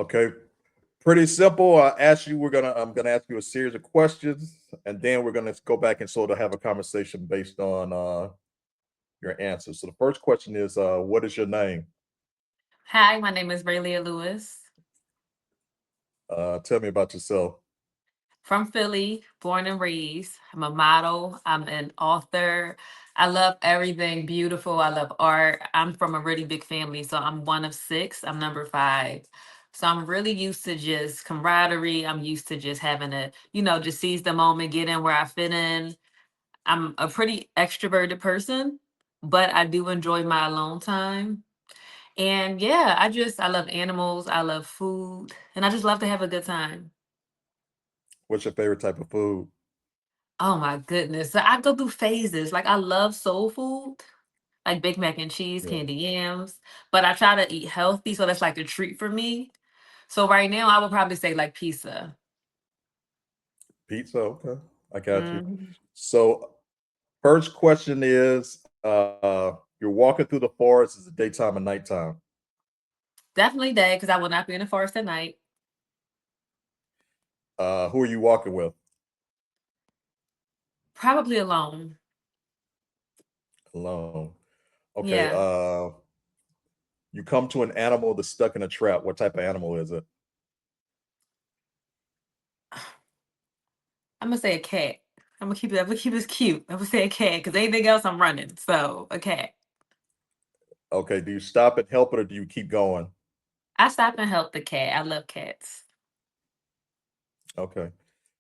Okay, pretty simple. I'm gonna ask you a series of questions, and then we're gonna go back and sort of have a conversation based on your answers. So the first question is, what is your name? Hi, my name is Raelia Lewis Tell me about yourself. from Philly, born and raised. I'm a model, I'm an author. I love everything beautiful. I love art. I'm from a really big family, so I'm one of six. I'm number five. So I'm really used to just camaraderie. I'm used to just having to, just seize the moment, get in where I fit in. I'm a pretty extroverted person, but I do enjoy my alone time. And yeah, I love animals, I love food, and I just love to have a good time. What's your favorite type of food? Oh my goodness. So I go through phases. Like I love soul food, like Big Mac and cheese, Yeah, candy yams, but I try to eat healthy, so that's like a treat for me. So right now I would probably say like pizza. pizza. Okay, I got you. Mhm. So first question is, you're walking through the forest. Is it daytime or nighttime? Definitely day because I will not be in the forest at night. Who are you walking with? Probably alone. Alone. Okay. Yeah. You come to an animal that's stuck in a trap. What type of animal is it? I'm gonna say a cat. I'm gonna keep this cute. I'm gonna say a cat because anything else I'm running. So a cat. Okay. Do you stop and help it, or do you keep going? I stop and help the cat. I love cats. Okay.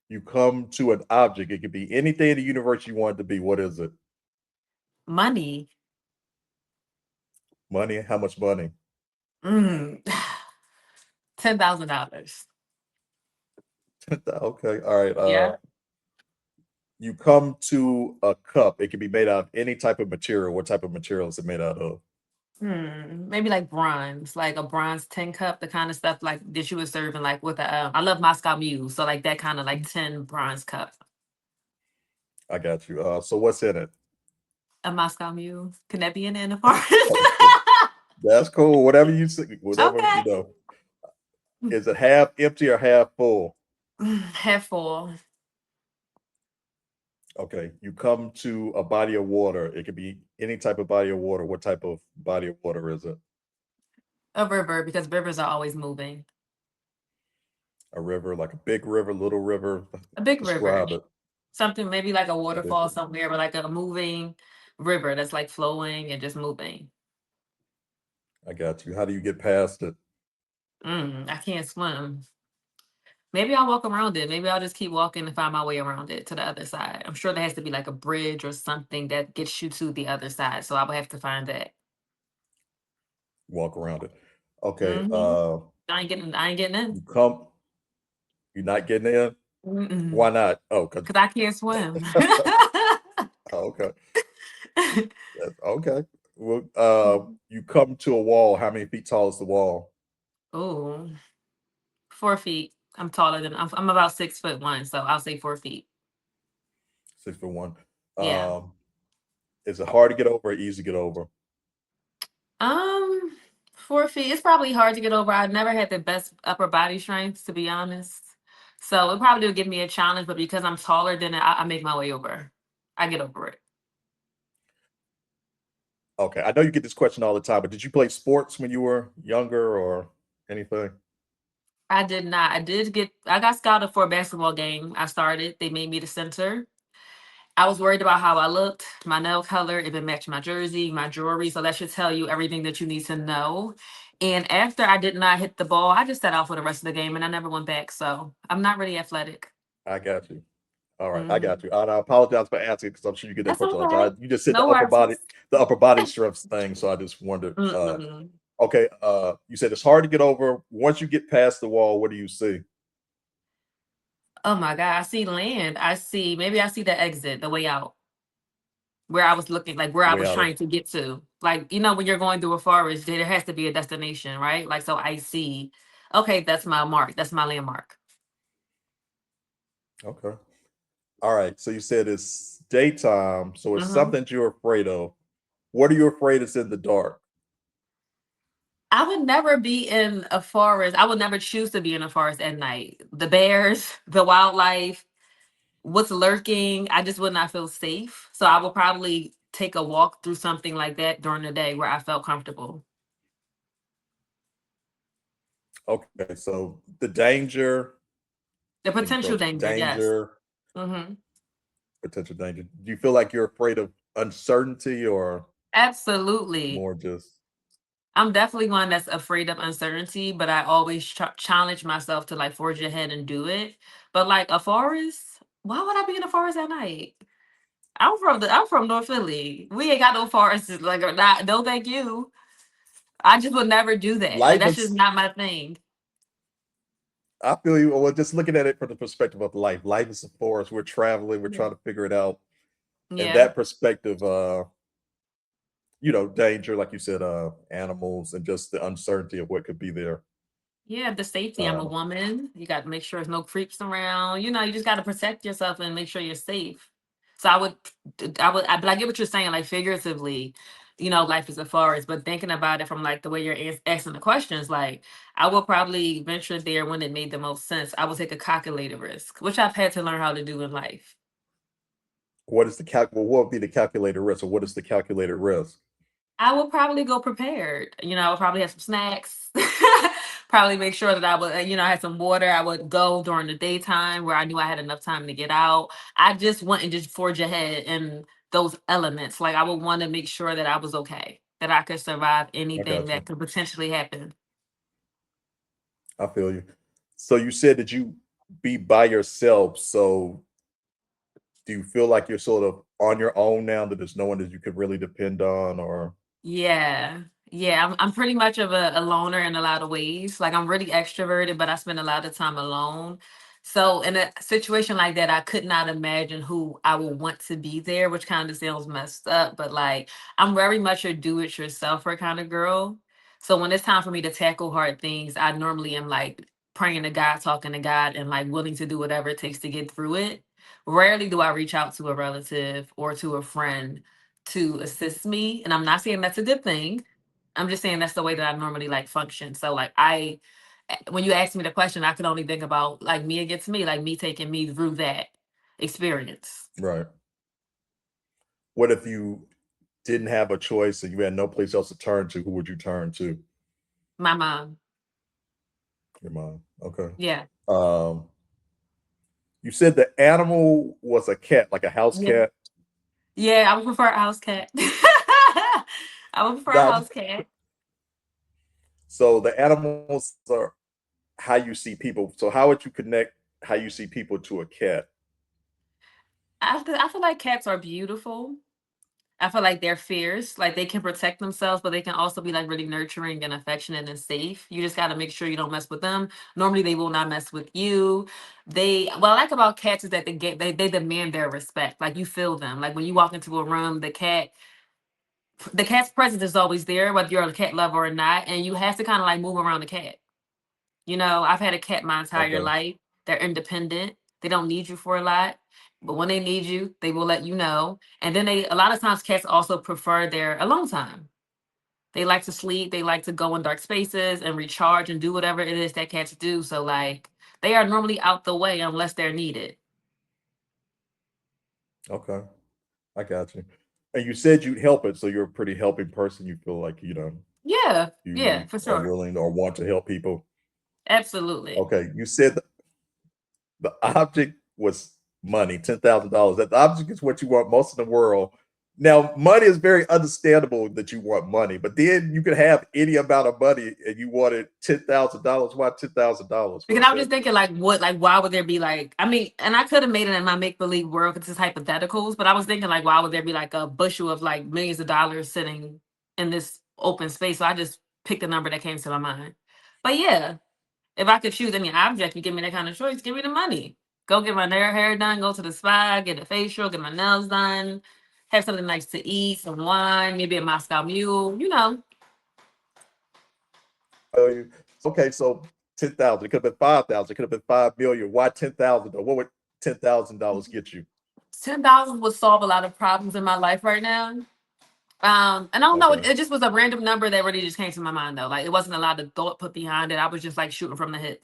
You come to an object. It could be anything in the universe you want it to be. What is it? Money. Money. How much money? Mm. $10,000. Okay. All right. Yeah. You come to a cup. It can be made out of any type of material. What type of material is it made out of? Maybe like bronze, like a bronze tin cup, the kind of stuff like that you were serving, like with a. I love Moscow Mule, so like that kind of like tin bronze cup. I got you. So what's in it? A Moscow Mule. Can that be in the forest? That's cool. Whatever you see, whatever Okay. Is it half empty or half full? Half full. Okay. You come to a body of water. It could be any type of body of water. What type of body of water is it? A river because rivers are always moving. A river, like a big river, little river. A big river. Describe it. Something maybe like a A big waterfall river. somewhere, but like a moving river that's like flowing and just moving. I got you. How do you get past it? I can't swim. Maybe I'll walk around it. Maybe I'll just keep walking and find my way around it to the other side. I'm sure there has to be like a bridge or something that gets you to the other side. So I would have to find that. Walk around it. Okay. hmm I ain't getting in. You come. You're not getting in. Mm-mm. Why not? Oh, because. Cause I can't swim. Okay. Okay. Well, you come to a wall. How many feet tall is the wall? Oh, 4 feet. I'm taller than I'm about 6'1", so I'll say 4 feet. 6 foot one. Yeah. Um, is it hard to get over or easy to get over? Um, 4 feet. It's probably hard to get over. I've never had the best upper body strength, to be honest. So it probably would give me a challenge, but because I'm taller than it, I make my way over. I get over it. Okay. I know you get this question all the time, but did you play sports when you were younger or anything? I did not. I got scouted for a basketball game. I started. They made me the center. I was worried about how I looked, my nail color, if it matched my jersey, my jewelry. So that should tell you everything that you need to know. And after I did not hit the ball, I just sat out for the rest of the game and I never went back. So I'm not really athletic. I got you. All right, I got hmm you. And I apologize for asking because I'm sure you get that That's question all the okay. time. You just said No worries. the upper body strength thing, so I just wondered. Mm-mm. Okay, you said it's hard to get over. Once you get past the wall, what do you see? Oh my God. I see land. Maybe I see the exit, the way out, where I was looking, like where The I way was out of. trying to get to. Like, when you're going through a forest, there has to be a destination, right? Like, so I see, okay, that's my mark. That's my landmark. Okay. All right. So you said it's daytime, so it's hmm something that you're afraid of. What are you afraid is in the dark? I would never be in a forest. I would never choose to be in a forest at night. The bears, the wildlife, what's lurking, I just would not feel safe. So I would probably take a walk through something like that during the day where I felt comfortable. Okay, so the danger, The and you potential feel danger, yes. danger, Hmm. potential danger. Do you feel like you're afraid of uncertainty or Absolutely. more just I'm definitely one that's afraid of uncertainty, but I always challenge myself to like forge ahead and do it. But like a forest, why would I be in a forest at night? I'm from North Philly. We ain't got no forests. Like, or not, no, thank you. I just would never do that. Like, life that's just is not my thing. I feel you. Well, just looking at it from the perspective of life. Life is a forest. We're traveling, we're Yeah. trying to figure it out. And Yeah. that perspective, danger, like you said, animals and just the uncertainty of what could be there. Yeah, the safety. I'm a Uh, woman. You got to make sure there's no creeps around. You just got to protect yourself and make sure you're safe. So but I get what you're saying, like figuratively, life is a forest, but thinking about it from like the way you're asking the questions, like I would probably venture there when it made the most sense. I would take a calculated risk, which I've had to learn how to do in life. what is the what would be the calculated risk, or what is the calculated risk? I would probably go prepared. I would probably have some snacks. Probably make sure that I would, I had some water. I would go during the daytime where I knew I had enough time to get out. I just went and just forge ahead in those elements. Like I would want to make sure that I was okay, that I could survive I anything got that you. could potentially happen. I feel you. So you said that you be by yourself. So do you feel like you're sort of on your own now, that there's no one that you could really depend on, or Yeah. Yeah, I'm pretty much of a loner in a lot of ways. Like I'm really extroverted, but I spend a lot of time alone. So in a situation like that, I could not imagine who I would want to be there, which kind of sounds messed up, but like I'm very much a do-it-yourselfer kind of girl. So when it's time for me to tackle hard things, I normally am like praying to God, talking to God, and like willing to do whatever it takes to get through it. Rarely do I reach out to a relative or to a friend to assist me. And I'm not saying that's a good thing. I'm just saying that's the way that I normally like function. So like when you ask me the question, I can only think about like me against me, like me taking me through that experience. right? What if you didn't have a choice and you had no place else to turn to? Who would you turn to? My mom. Your mom. Okay. Yeah. Um, you said the animal was a cat, like a house Yeah. cat. Yeah, I would prefer a house cat. I would prefer a Now, house cat. so the animals are how you see people. So how would you connect how you see people to a cat? I feel like cats are beautiful. I feel like they're fierce. Like they can protect themselves, but they can also be like really nurturing and affectionate and safe. You just got to make sure you don't mess with them. Normally, they will not mess with you. What I like about cats is that they demand their respect. Like you feel them. Like when you walk into a room, the cat's presence is always there, whether you're a cat lover or not, and you have to kind of like move around the cat. I've had a cat my entire Okay. life. They're independent. They don't need you for a lot. But when they need you, they will let you know. And then a lot of times cats also prefer their alone time. They like to sleep. They like to go in dark spaces and recharge and do whatever it is that cats do. So like they are normally out the way unless they're needed. Okay. I got you. And you said you'd help it, so you're a pretty helping person. You feel like, Yeah. Yeah, you for are sure. willing or want to help people. Absolutely. Okay. You said the object was money, $10,000. That the object is what you want most of the world. Now, money is very understandable that you want money, but then you could have any amount of money and you wanted $10,000. Why $10,000? What Because is I was that? just thinking, like, why would there be like, I mean, and I could have made it in my make believe world because it's hypotheticals, but I was thinking, like, why would there be like a bushel of like millions of dollars sitting in this open space? So I just picked a number that came to my mind. But yeah, if I could choose any object, you give me that kind of choice, give me the money. Go get my hair done, go to the spa, get a facial, get my nails done, have something nice to eat, some wine, maybe a Moscow Mule. Oh, okay, so 10,000. It could have been 5,000. It could have been 5 million. Why 10,000? What would $10,000 get you? 10,000 would solve a lot of problems in my life right now. And I don't know, Okay. it just was a random number that really just came to my mind though. Like it wasn't a lot of thought put behind it. I was just like shooting from the hip.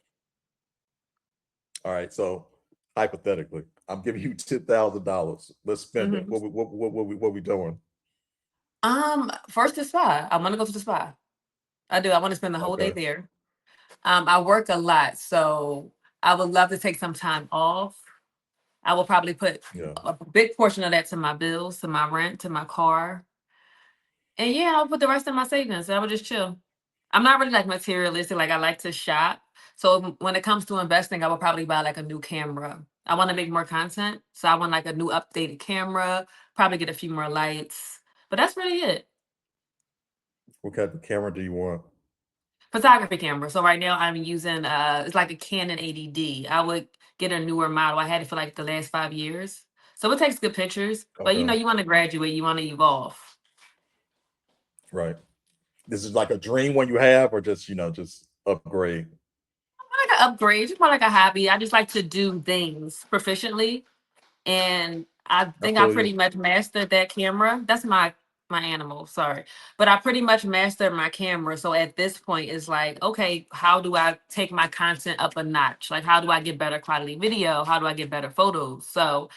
All right. So hypothetically, I'm giving you $10,000. Let's spend it. Hmm. What we doing? First the spa. I want to go to the spa. I do. I want to spend the whole day Okay. there. I work a lot, so I would love to take some time off. I will probably put Yeah. a big portion of that to my bills, to my rent, to my car. And yeah, I'll put the rest in my savings. I would just chill. I'm not really like materialistic. Like I like to shop. So when it comes to investing, I would probably buy like a new camera. I want to make more content. So I want like a new updated camera, probably get a few more lights. But that's really it. What kind of camera do you want? Photography camera. So right now I'm using it's like a Canon 80D. I would get a newer model. I had it for like the last 5 years. So it takes good pictures. But you know, Okay. you want to graduate, you want to evolve. Right. This is like a dream one you have, or just just upgrade. Like an upgrade, just more like a hobby. I just like to do things proficiently. And I I think I feel pretty you. much mastered that camera. That's my animal, sorry. But I pretty much mastered my camera. So at this point it's like, okay, how do I take my content up a notch? Like how do I get better quality video? How do I get better photos? So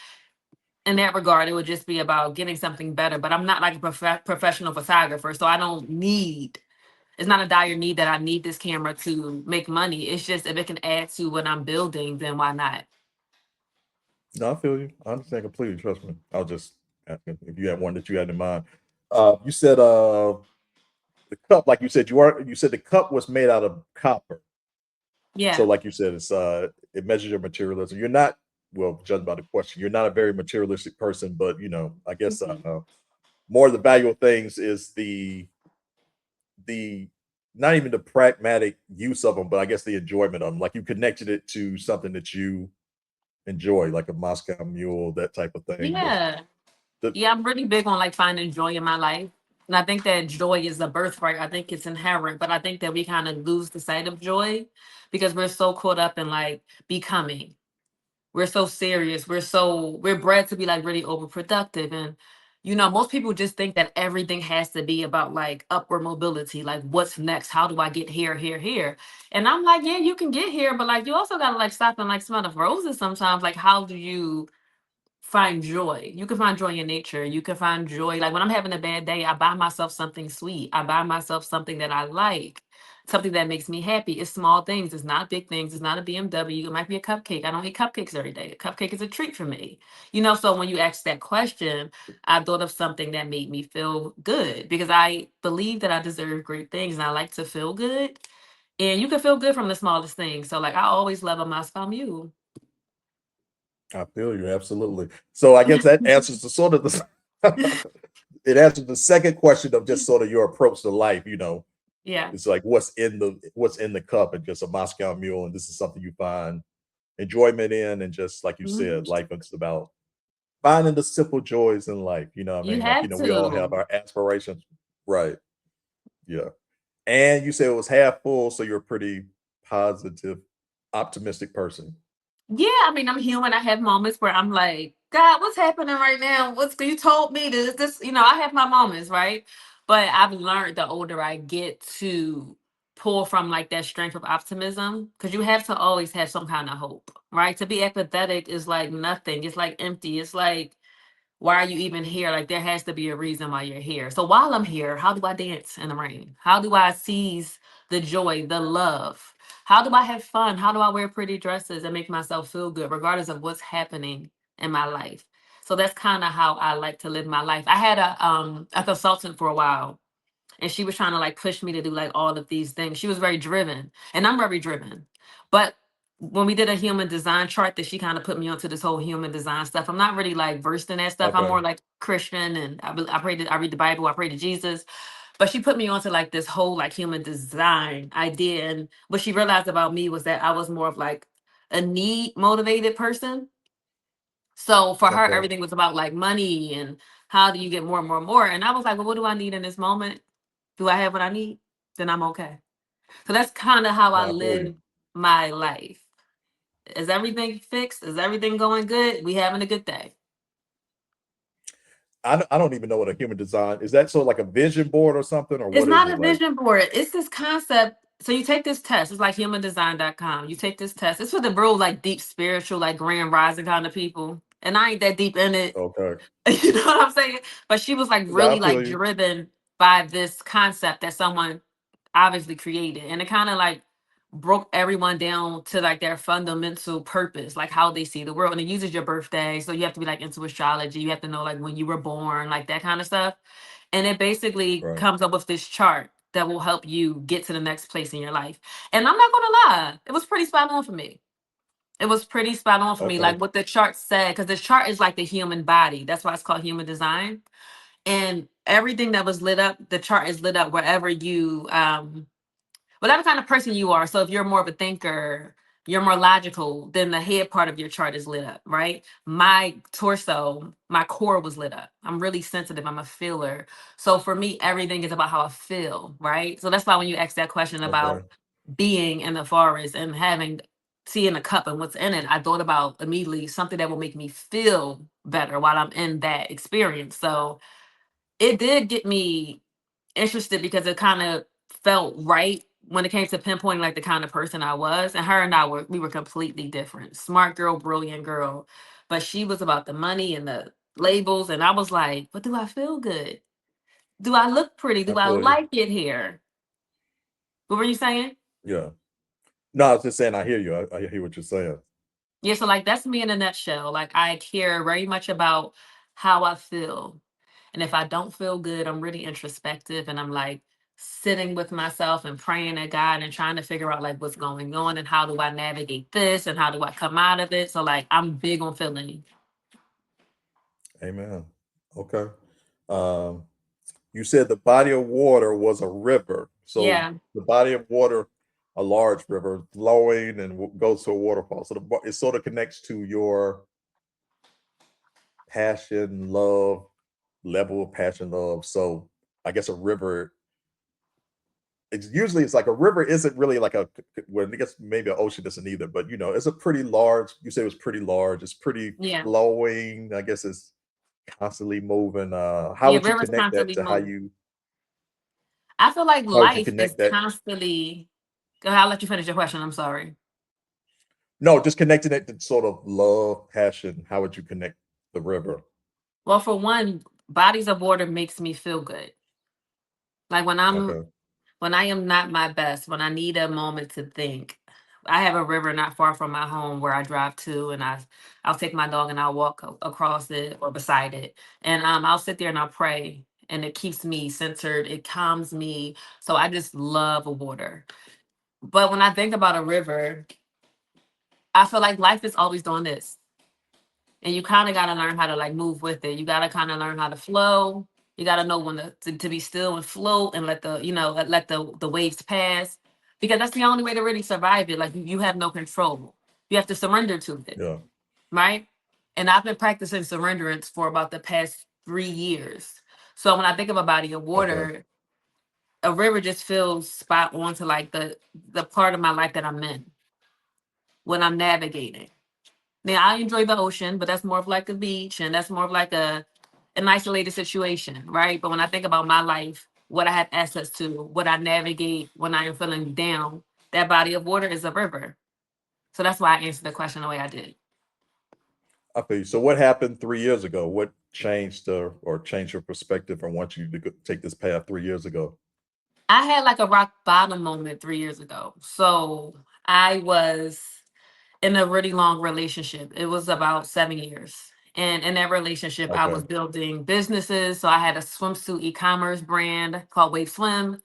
in that regard, it would just be about getting something better. But I'm not like a professional photographer, so I don't need. It's not a dire need that I need this camera to make money. It's just if it can add to what I'm building, then why not? No, I feel you. I understand completely. Trust me. I was just asking if you had one that you had in mind. You said the cup, like you said the cup was made out of copper. So Yeah. like you said, it measures your materialism. You're not, well, judged by the question, you're not a very materialistic person, but I guess Mhm. more of the valuable things is the not even the pragmatic use of them, but I guess the enjoyment of them. Like you connected it to something that you enjoy, like a Moscow Mule, that type of thing. Yeah. The Yeah, I'm really big on like finding joy in my life. And I think that joy is a birthright. I think it's inherent, but I think that we kind of lose the sight of joy because we're so caught up in like becoming. We're so serious. We're bred to be like really overproductive. And most people just think that everything has to be about like upward mobility, like what's next? How do I get here, here, here? And I'm like, yeah, you can get here, but like you also gotta like stop and like smell the roses sometimes. Like, how do you find joy? You can find joy in nature. You can find joy. Like when I'm having a bad day, I buy myself something sweet. I buy myself something that I like, something that makes me happy. It's small things. It's not big things. It's not a BMW. It might be a cupcake. I don't eat cupcakes every day. A cupcake is a treat for me. So when you ask that question, I thought of something that made me feel good because I believe that I deserve great things and I like to feel good. And you can feel good from the smallest things. So like I always love a Moscow Mule. I feel you absolutely. So I guess that answers the sort of the it answers the second question of just sort of your approach to life. Yeah. It's like what's in the cup, and just a Moscow Mule, and this is something you find enjoyment in, and just like you Mhm. said, life is about finding the simple joys in life. You know what I You mean? Like, have we all have to. our aspirations. Right. Yeah. And you said it was half full, so you're a pretty positive, optimistic person. Yeah, I mean, I'm human. I have moments where I'm like, God, what's happening right now? You told me this, I have my moments, right? But I've learned the older I get to pull from like that strength of optimism because you have to always have some kind of hope, right? To be apathetic is like nothing. It's like empty. It's like why are you even here? Like there has to be a reason why you're here. So while I'm here, how do I dance in the rain? How do I seize the joy, the love? How do I have fun? How do I wear pretty dresses and make myself feel good, regardless of what's happening in my life? So that's kind of how I like to live my life. I had a consultant for a while and she was trying to like push me to do like all of these things. She was very driven, and I'm very driven. But when we did a human design chart, that she kind of put me onto this whole human design stuff. I'm not really like versed in that stuff. I'm Okay. more like Christian, and I pray to, I read the Bible. I pray to Jesus. But she put me onto like this whole like human design idea, and what she realized about me was that I was more of like a need motivated person. So for her, Okay. everything was about like money and how do you get more and more and more. And I was like, well, what do I need in this moment? Do I have what I need? Then I'm okay. So that's kind of how I No, I feel you. live my life. Is everything fixed? Is everything going good? We having a good day. I don't even know what a human design is. That so like a vision board or something, or It's what is not it a like? vision board. It's this concept. So you take this test. It's like humandesign.com. You take this test. It's for the real like deep spiritual, like grand rising kind of people. And I ain't that deep in it. Okay. You know what I'm saying? But she was like Yeah, I really feel like you. driven by this concept that someone obviously created. And it kind of like broke everyone down to like their fundamental purpose, like how they see the world. And it uses your birthday. So you have to be like into astrology. You have to know like when you were born, like that kind of stuff. And it basically Right. comes up with this chart that will help you get to the next place in your life. And I'm not gonna lie, it was pretty spot on for me. It was pretty spot on for me. Okay. Like what the chart said, because the chart is like the human body. That's why it's called human design. And everything that was lit up, the chart is lit up wherever you whatever kind of person you are. So if you're more of a thinker, you're more logical, then the head part of your chart is lit up, right? My torso, my core was lit up. I'm really sensitive. I'm a feeler. So for me, everything is about how I feel, right? So that's why when you ask that question about Okay. being in the forest and having tea in a cup and what's in it, I thought about immediately something that will make me feel better while I'm in that experience. So it did get me interested because it kind of felt right when it came to pinpointing like the kind of person I was. And her and I were completely different. Smart girl, brilliant girl. But she was about the money and the labels. And I was like, but do I feel good? Do I look pretty? I Do I feel you. like it here? What were you saying? Yeah. No, I was just saying I hear you. I hear what you're saying. Yeah, so like that's me in a nutshell. Like I care very much about how I feel. And if I don't feel good, I'm really introspective and I'm like sitting with myself and praying to God and trying to figure out like what's going on and how do I navigate this and how do I come out of it. So like I'm big on feeling. Amen. Okay. Um, you said the body of water was a river. So Yeah. the body of water, a large river flowing and goes to a waterfall. So it sort of connects to your passion, love, level of passion, love. So I guess a river, it's like a river isn't really like well, I guess maybe an ocean isn't either, but it's a pretty large, you say it was pretty large, it's pretty Yeah. flowing. I guess it's constantly moving. How Yeah. would you Rivers connect that constantly to move. I feel like how would you life is connect that? constantly go ahead, I'll let you finish your question. I'm sorry. No, just connecting it to sort of love, passion. How would you connect the river? Well, for one, bodies of water makes me feel good. Like Okay. when I am not my best, when I need a moment to think, I have a river not far from my home where I drive to, and I'll take my dog and I'll walk across it or beside it, and I'll sit there and I'll pray, and it keeps me centered. It calms me. So I just love water. But when I think about a river, I feel like life is always doing this. And you kind of got to learn how to like move with it. You got to kind of learn how to flow. You got to know when to be still and float and let the let the waves pass, because that's the only way to really survive it. Like you have no control. You have to surrender to it, Yeah. right? And I've been practicing surrenderance for about the past 3 years. So when I think of a body of Okay. water, a river just feels spot on to like the part of my life that I'm in when I'm navigating. Now I enjoy the ocean, but that's more of like a beach and that's more of like an isolated situation, right? But when I think about my life, what I have access to, what I navigate when I am feeling down, that body of water is a river. So that's why I answered the question the way I did. I feel you. So what happened 3 years ago? What changed or changed your perspective from want you to take this path 3 years ago? I had like a rock bottom moment 3 years ago. So I was in a really long relationship. It was about 7 years. And in that relationship, I Okay. was building businesses. So I had a swimsuit e-commerce brand called Wave Swim.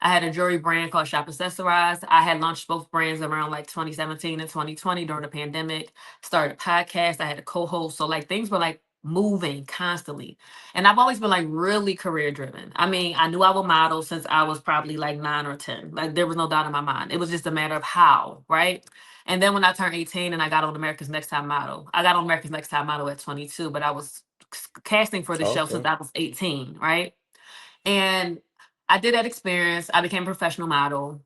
I had a jewelry brand called Shop Accessorize. I had launched both brands around like 2017 and 2020 during the pandemic. Started a podcast. I had a co-host. So like things were like moving constantly. And I've always been like really career driven. I mean, I knew I would model since I was probably like 9 or 10. Like there was no doubt in my mind. It was just a matter of how, right? And then when I turned 18 and I got on America's Next Top Model, I got on America's Next Top Model at 22, but I was casting for the show since Okay. I was 18, right? And I did that experience. I became a professional model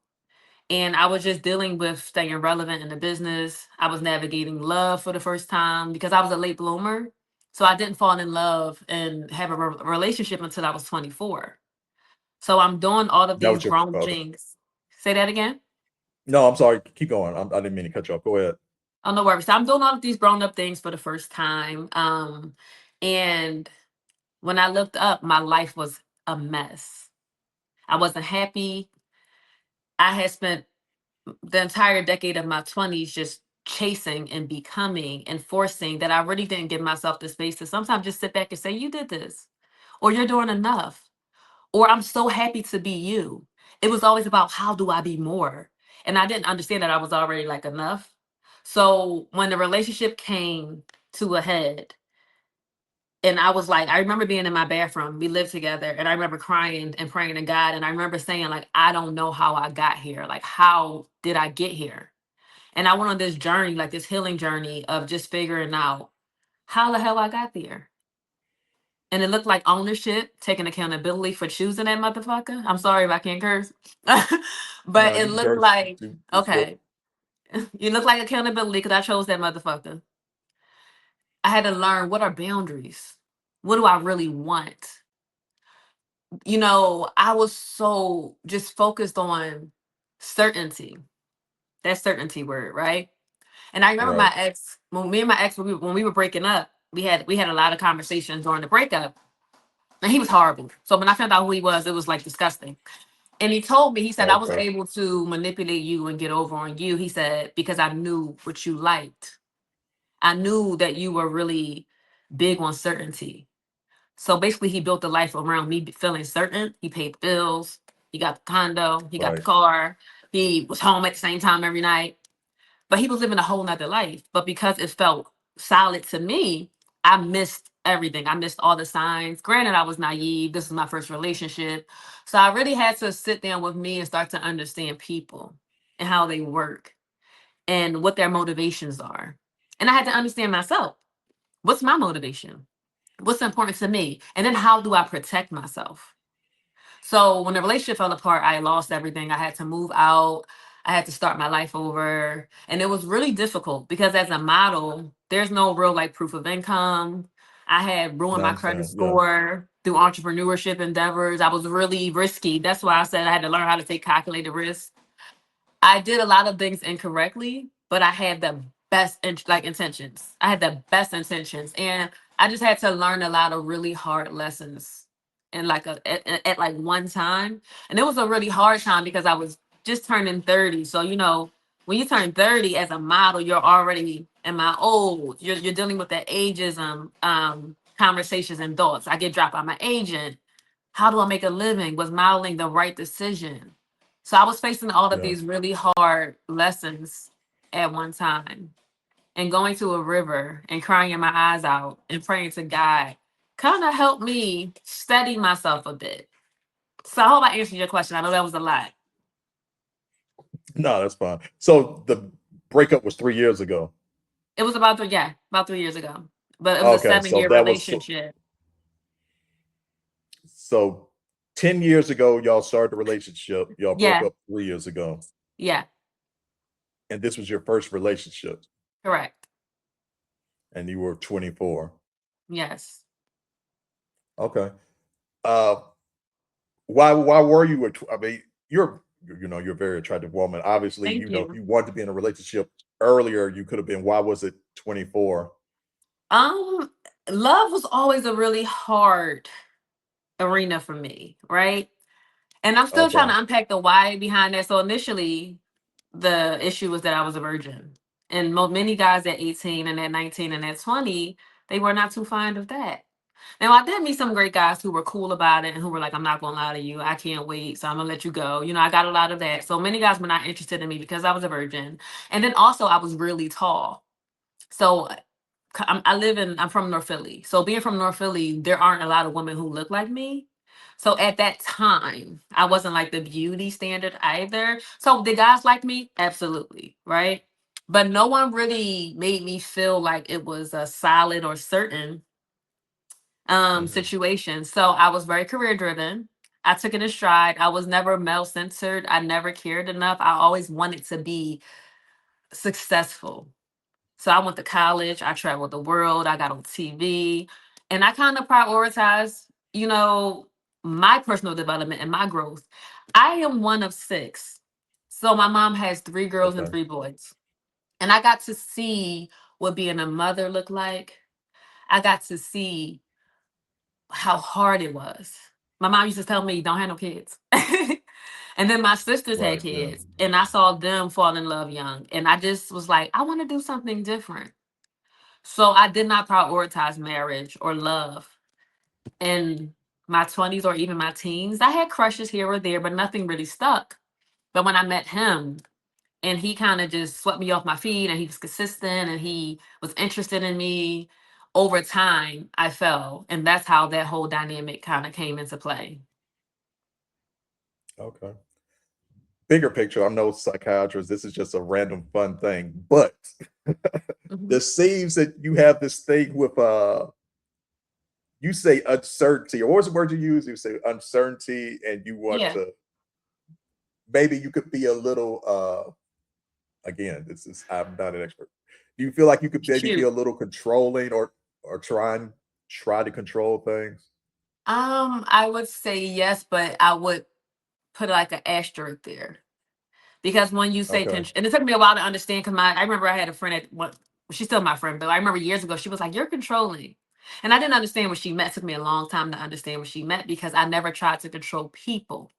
and I was just dealing with staying relevant in the business. I was navigating love for the first time because I was a late bloomer. So I didn't fall in love and have a relationship until I was 24. So I'm doing all of That these was your grown okay. things. Say that again. No, I'm sorry. Keep going. I didn't mean to cut you off. Go ahead. Oh, no worries. So I'm doing all of these grown up things for the first time. And when I looked up, my life was a mess. I wasn't happy. I had spent the entire decade of my 20s just chasing and becoming and forcing that I really didn't give myself the space to sometimes just sit back and say, you did this, or you're doing enough, or I'm so happy to be you. It was always about how do I be more? And I didn't understand that I was already like enough. So when the relationship came to a head, and I was like, I remember being in my bathroom, we lived together, and I remember crying and praying to God. And I remember saying, like, I don't know how I got here. Like, how did I get here? And I went on this journey, like this healing journey of just figuring out how the hell I got there. And it looked like ownership, taking accountability for choosing that motherfucker. I'm sorry if I can't curse. No, But you it can looked curse. like, It's good. okay, you look like accountability because I chose that motherfucker. I had to learn, what are boundaries? What do I really want? I was so just focused on certainty. That certainty word, right? And I remember Right. my ex, when me and my ex, when we were breaking up, we had a lot of conversations during the breakup, and he was horrible. So when I found out who he was, it was like disgusting. And he told me, he said, I was Okay. able to manipulate you and get over on you. He said, because I knew what you liked. I knew that you were really big on certainty. So basically, he built a life around me feeling certain. He paid the bills. He got the condo. He got the Right. car. He was home at the same time every night. But he was living a whole nother life. But because it felt solid to me, I missed everything. I missed all the signs. Granted, I was naive. This was my first relationship. So I really had to sit down with me and start to understand people and how they work and what their motivations are. And I had to understand myself. What's my motivation? What's important to me? And then how do I protect myself? So when the relationship fell apart, I lost everything. I had to move out. I had to start my life over. And it was really difficult because as a model, there's no real like proof of income. I had ruined I my credit understand. Yeah. score through entrepreneurship endeavors. I was really risky. That's why I said I had to learn how to take calculated risks. I did a lot of things incorrectly, but I had the best intentions. I had the best intentions, and I just had to learn a lot of really hard lessons, and at like one time, and it was a really hard time because I was just turning 30. So when you turn 30 as a model, you're already am I old? You're dealing with the ageism conversations and thoughts. I get dropped by my agent. How do I make a living? Was modeling the right decision? So I was facing all of Yeah. these really hard lessons at one time, and going to a river and crying my eyes out and praying to God kind of helped me steady myself a bit. So I hope I answered your question. I know that was a lot. No, that's fine. So the breakup was 3 years ago. It was about 3 years ago, but it was a Okay. So 7 year that was relationship. so 10 years ago, y'all started the relationship. Y'all broke Yeah, up 3 years ago. yeah, And this was your first relationship. correct. And you were 24. Yes. Okay. Uh why were you I mean, you're a very attractive woman. Obviously, Thank if you. you wanted to be in a relationship earlier, you could have been. Why was it 24? Um, Love was always a really hard arena for me, right? And I'm still trying Okay. to unpack the why behind that. So initially, the issue was that I was a virgin, and many guys at 18 and at 19 and at 20, they were not too fond of that. Now I did meet some great guys who were cool about it and who were like, "I'm not gonna lie to you, I can't wait, so I'm gonna let you go." I got a lot of that. So many guys were not interested in me because I was a virgin, and then also I was really tall. So I'm from North Philly. So being from North Philly, there aren't a lot of women who look like me. So at that time, I wasn't like the beauty standard either. So the guys like me? Absolutely, right? But no one really made me feel like it was a solid or certain Mhm. situation. So I was very career driven. I took it in stride. I was never male centered. I never cared enough. I always wanted to be successful. So I went to college, I traveled the world, I got on TV, and I kind of prioritized, you know, my personal development and my growth. I am one of six. So my mom has three girls and Okay. three boys. And I got to see what being a mother looked like. I got to see how hard it was. My mom used to tell me, don't have no kids. And then my sisters had Right. Yeah. kids, and I saw them fall in love young. And I just was like, I want to do something different. So I did not prioritize marriage or love in my 20s or even my teens. I had crushes here or there, but nothing really stuck. But when I met him, and he kind of just swept me off my feet, and he was consistent, and he was interested in me, over time I fell. And that's how that whole dynamic kind of came into play. Okay. Bigger picture, I'm no psychiatrist. This is just a random fun thing. But Mhm. it seems that you have this thing with you say uncertainty, or what's the word you use? You say uncertainty, and you want Yeah. to, maybe you could be a little again, this is, I'm not an expert. Do you feel like you could maybe be Shoot. a little controlling, or try to control things? I would say yes, but I would put like an asterisk there. Because when you say Okay. and it took me a while to understand, because I remember I had a friend at what, she's still my friend, but I remember years ago she was like, "You're controlling," and I didn't understand what she meant. It took me a long time to understand what she meant because I never tried to control people.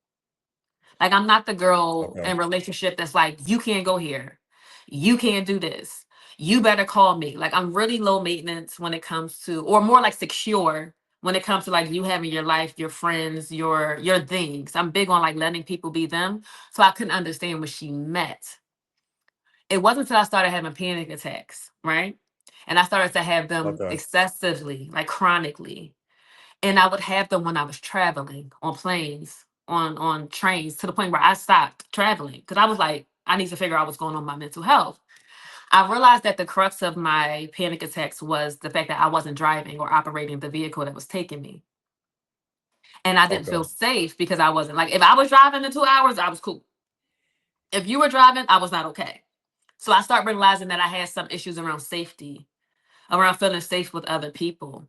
Like, I'm not the girl Okay. in relationship that's like, "You can't go here, you can't do this, you better call me." Like, I'm really low maintenance when it comes to, or more like secure when it comes to like you having your life, your friends, your things. I'm big on like letting people be them. So I couldn't understand what she meant. It wasn't until I started having panic attacks, right? And I started to have them Okay. excessively, like chronically. And I would have them when I was traveling on planes, on trains, to the point where I stopped traveling because I was like, I need to figure out what's going on with my mental health. I realized that the crux of my panic attacks was the fact that I wasn't driving or operating the vehicle that was taking me. And I didn't Okay. feel safe because I wasn't, like, if I was driving in 2 hours, I was cool. If you were driving, I was not okay. So I started realizing that I had some issues around safety, around feeling safe with other people.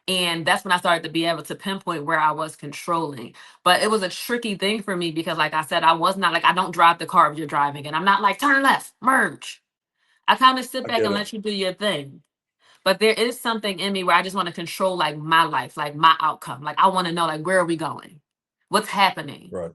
And that's when I started to be able to pinpoint where I was controlling. But it was a tricky thing for me because, like I said, I was not like, I don't drive the car if you're driving, and I'm not like, turn left, merge. I kind of sit I back get and it. let you do your thing. But there is something in me where I just want to control like my life, like my outcome. Like, I want to know, like, where are we going? What's happening? Right.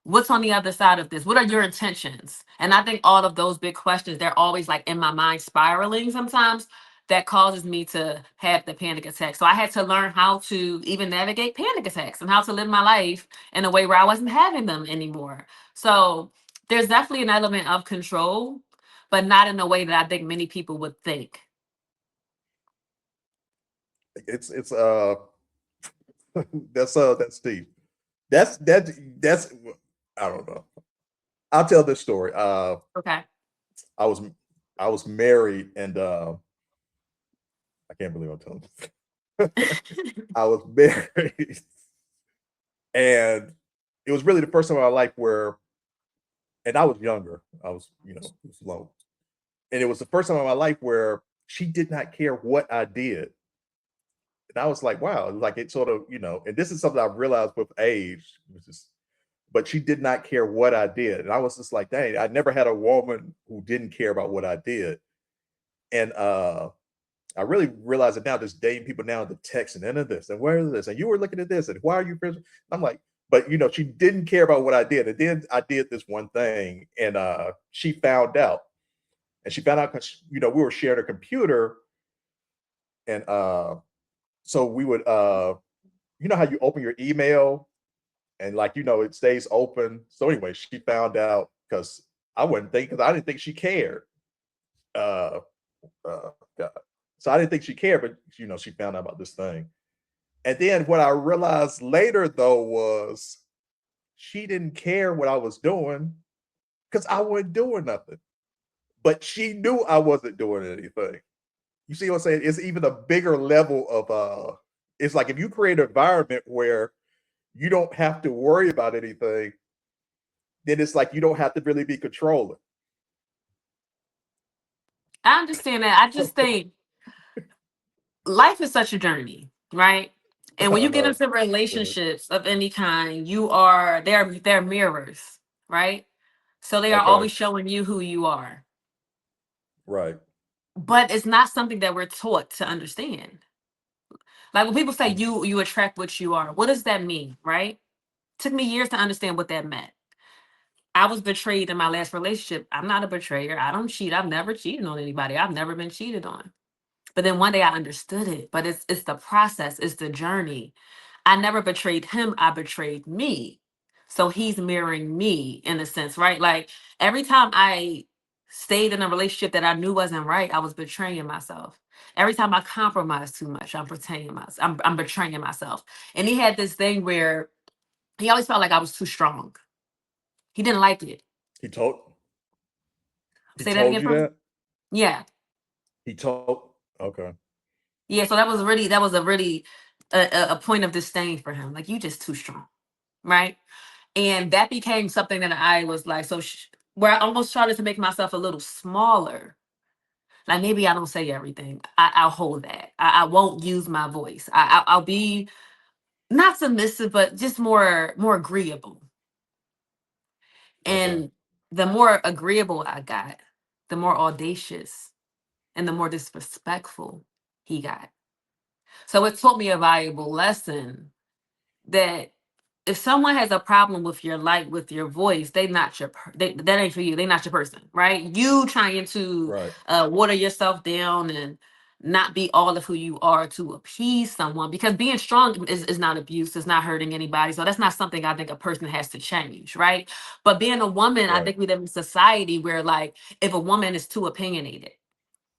What's on the other side of this? What are your intentions? And I think all of those big questions, they're always like in my mind spiraling sometimes. That causes me to have the panic attack. So I had to learn how to even navigate panic attacks and how to live my life in a way where I wasn't having them anymore. So there's definitely an element of control, but not in a way that I think many people would think. It's that's deep. That's I don't know. I'll tell this story. Okay. I was I was married, and I can't believe I'm telling this. I was married, and it was really the first time in my life where, and I was younger. I was, it was low, and it was the first time in my life where she did not care what I did, and I was like, wow, like it sort of, and this is something I've realized with age, which is, but she did not care what I did, and I was just like, dang, I never had a woman who didn't care about what I did, and I really realize it now, just dating people now, the text and into this, and where is this, and you were looking at this, and why are you friends? I'm like, but she didn't care about what I did. And then I did this one thing, and she found out. And she found out because we were sharing a computer, and so we would how you open your email, and like it stays open. So anyway, she found out because I wouldn't think, because I didn't think she cared. Uh God. So I didn't think she cared, but she found out about this thing. And then what I realized later though was she didn't care what I was doing because I wasn't doing nothing. But she knew I wasn't doing anything. You see what I'm saying? It's even a bigger level of it's like if you create an environment where you don't have to worry about anything, then it's like you don't have to really be controlling. I understand that. I just think life is such a journey, right? And when I you get know. into Good. relationships of any kind, they're mirrors, right? So they are Okay. always showing you who you are. Right. But it's not something that we're taught to understand. Like when people say Mm. you attract what you are, what does that mean, right? Took me years to understand what that meant. I was betrayed in my last relationship. I'm not a betrayer. I don't cheat. I've never cheated on anybody. I've never been cheated on. But then one day I understood it. But it's the process, it's the journey. I never betrayed him, I betrayed me. So he's mirroring me in a sense, right? Like every time I stayed in a relationship that I knew wasn't right, I was betraying myself. Every time I compromised too much, I'm betraying myself. I'm betraying myself. And he had this thing where he always felt like I was too strong. He didn't like it. He told he Say that told again you for me. that? Yeah. He told okay. Yeah. So that was a really a point of disdain for him. Like you just too strong. Right. And that became something that I was like, where I almost started to make myself a little smaller. Like maybe I don't say everything. I'll hold that. I won't use my voice. I'll be not submissive, but just more agreeable. Okay. And the more agreeable I got, the more audacious and the more disrespectful he got. So it taught me a valuable lesson that if someone has a problem with your light, with your voice, that ain't for you. They not your person, right? You trying to Right. water yourself down and not be all of who you are to appease someone, because being strong is not abuse, it's not hurting anybody. So that's not something I think a person has to change, right? But being a woman, I Right. think we live in a society where like if a woman is too opinionated,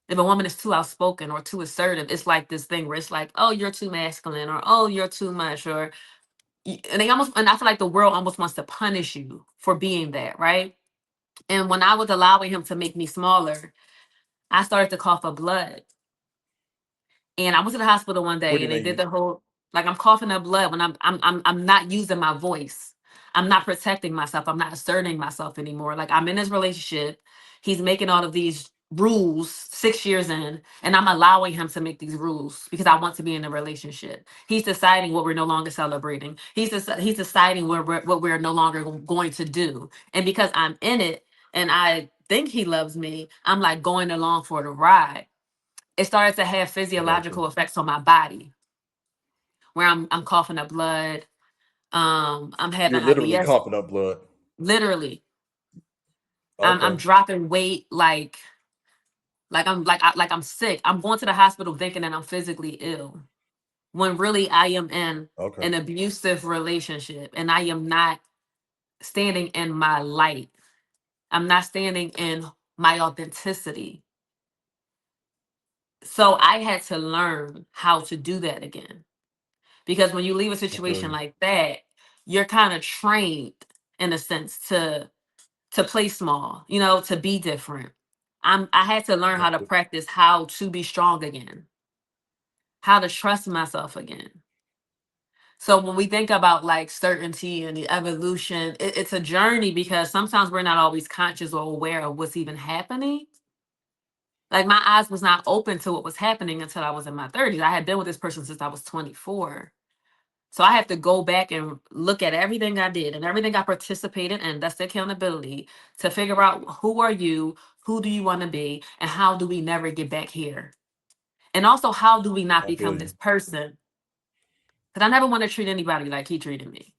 if a woman is too outspoken or too assertive, it's like this thing where it's like, oh, you're too masculine, or oh, you're too much, or and I feel like the world almost wants to punish you for being that, right? And when I was allowing him to make me smaller, I started to cough up blood. And I went to the hospital one What day do you and they mean did you the whole, like I'm coughing up blood when I'm not using my voice. I'm not protecting myself. I'm not asserting myself anymore. Like I'm in this relationship. He's making all of these rules 6 years in, and I'm allowing him to make these rules because I want to be in a relationship. He's deciding what we're no longer celebrating. He's deciding what we're no longer going to do. And because I'm in it and I think he loves me, I'm like going along for the ride. It started to have I got you. physiological effects on my body where I'm coughing up blood. I'm You're having literally IBS. coughing up blood. Literally, I'm Okay. dropping weight like I'm sick. I'm going to the hospital thinking that I'm physically ill when really I am in Okay. an abusive relationship and I am not standing in my light. I'm not standing in my authenticity. So I had to learn how to do that again. Because when you leave a I feel situation you. like that, you're kind of trained in a sense to play small, to be different. I had to learn I how to feel- practice how to be strong again, how to trust myself again. So when we think about like certainty and the evolution, it's a journey because sometimes we're not always conscious or aware of what's even happening. Like my eyes was not open to what was happening until I was in my 30s. I had been with this person since I was 24. So I have to go back and look at everything I did and everything I participated in. That's the accountability to figure out who are you, who do you want to be, and how do we never get back here? And also, how do we not I feel become you. this person? Because I never want to treat anybody like he treated me.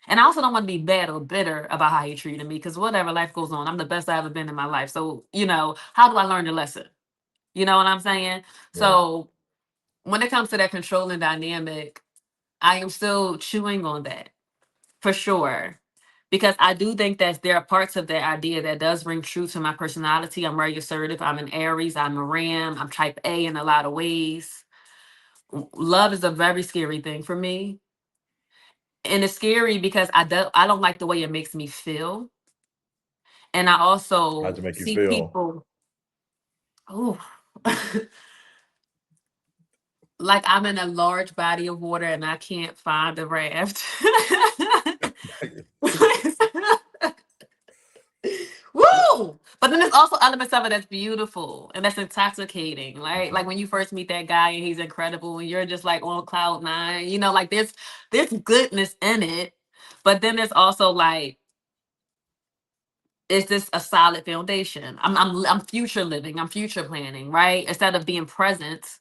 And I also don't want to be bad or bitter about how he treated me because whatever, life goes on. I'm the best I've ever been in my life. So, how do I learn the lesson? You know what I'm saying? Right. So when it comes to that controlling dynamic, I am still chewing on that. For sure. Because I do think that there are parts of that idea that does ring true to my personality. I'm very assertive. I'm an Aries. I'm a Ram. I'm type A in a lot of ways. Love is a very scary thing for me. And it's scary because I don't like the way it makes me feel. And I How'd it also make you see feel? people, oh, like I'm in a large body of water and I can't find a raft. Woo! But then there's also elements of it that's beautiful and that's intoxicating, right? Like when you first meet that guy and he's incredible and you're just like on cloud nine, you know, like there's goodness in it. But then there's also like, is this a solid foundation? I'm future living, I'm future planning, right? Instead of being present,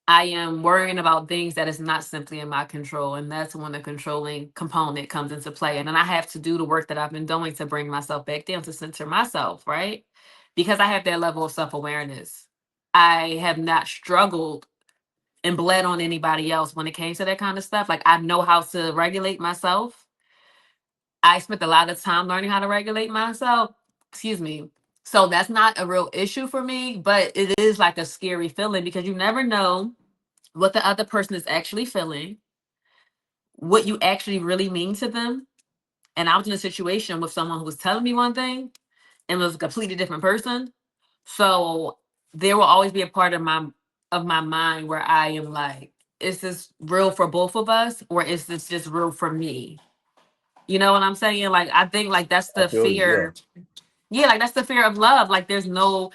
I am worrying about things that is not simply in my control. And that's when the controlling component comes into play. And then I have to do the work that I've been doing to bring myself back down, to center myself, right? Because I have that level of self-awareness. I have not struggled and bled on anybody else when it came to that kind of stuff. Like I know how to regulate myself. I spent a lot of time learning how to regulate myself. Excuse me. So that's not a real issue for me, but it is like a scary feeling because you never know what the other person is actually feeling, what you actually really mean to them. And I was in a situation with someone who was telling me one thing and was a completely different person. So there will always be a part of my mind where I am like, is this real for both of us or is this just real for me? You know what I'm saying? Like I think like that's I the feel you. Yeah. fear. Yeah, like that's the fear of love. Like there's no,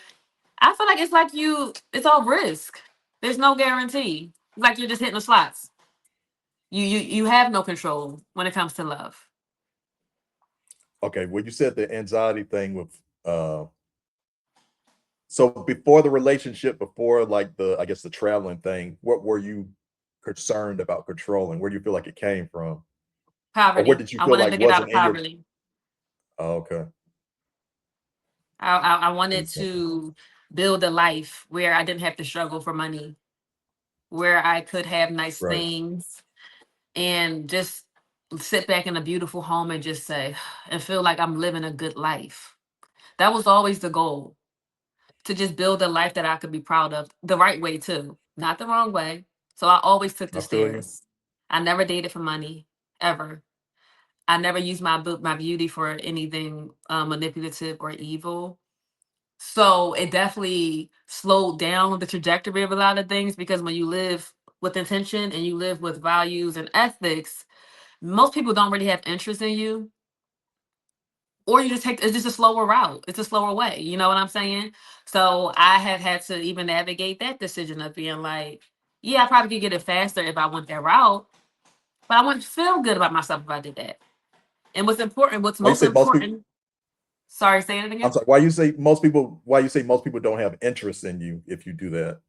I feel like it's like it's all risk. There's no guarantee. It's like you're just hitting the slots. You have no control when it comes to love. Okay. Well, you said the anxiety thing with so before the relationship, before like I guess the traveling thing, what were you concerned about controlling? Where do you feel like it came from? Or what Poverty. did you I feel wanted like to get out wasn't of in your poverty. oh, okay. I wanted Okay. to build a life where I didn't have to struggle for money, where I could have nice Right. things and just sit back in a beautiful home and just say and feel like I'm living a good life. That was always the goal, to just build a life that I could be proud of, the right way too, not the wrong way. So I always took the I feel you. stairs. I never dated for money, ever. I never used my beauty for anything manipulative or evil. So it definitely slowed down the trajectory of a lot of things because when you live with intention and you live with values and ethics, most people don't really have interest in you. Or you just take it's just a slower route. It's a slower way. You know what I'm saying? So I have had to even navigate that decision of being like, yeah, I probably could get it faster if I went that route, but I wouldn't feel good about myself if I did that. And what's Why you most say most people important, sorry, say it I'm again. sorry, why you say most people don't have interest in you if you do that?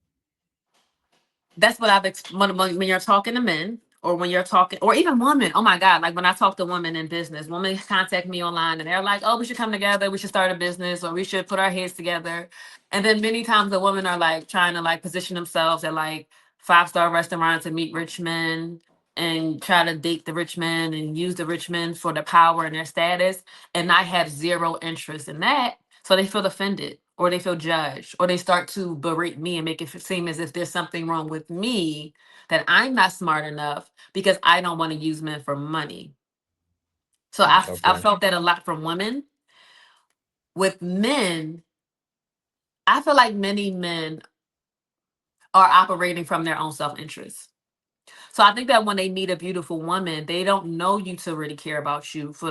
That's what when you're talking to men or when you're talking or even women. Oh my God. Like when I talk to women in business, women contact me online and they're like, oh, we should come together. We should start a business or we should put our heads together. And then many times the women are like trying to like position themselves at like 5-star restaurants and meet rich men and try to date the rich men and use the rich men for their power and their status. And I have zero interest in that. So they feel offended or they feel judged or they start to berate me and make it seem as if there's something wrong with me, that I'm not smart enough because I don't want to use men for money. So I Okay. felt that a lot from women. With men, I feel like many men are operating from their own self-interest. So I think that when they meet a beautiful woman, they don't know you to really care about you. For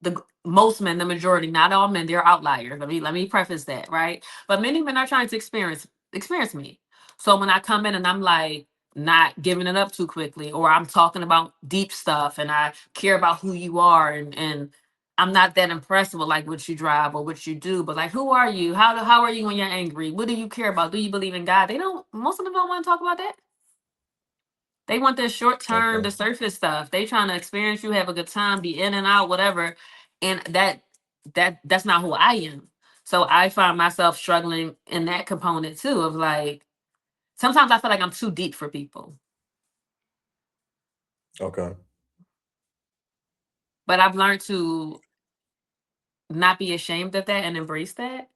the most men, the majority, not all men, they're outliers. Let me preface that, right? But many men are trying to experience me. So when I come in and I'm like not giving it up too quickly, or I'm talking about deep stuff and I care about who you are and I'm not that impressed with like what you drive or what you do, but like who are you? How are you when you're angry? What do you care about? Do you believe in God? They don't Most of them don't want to talk about that. They want the short term, Okay. the surface stuff. They trying to experience you, have a good time, be in and out, whatever. And that's not who I am. So I find myself struggling in that component too of like sometimes I feel like I'm too deep for people. Okay. But I've learned to not be ashamed of that and embrace that,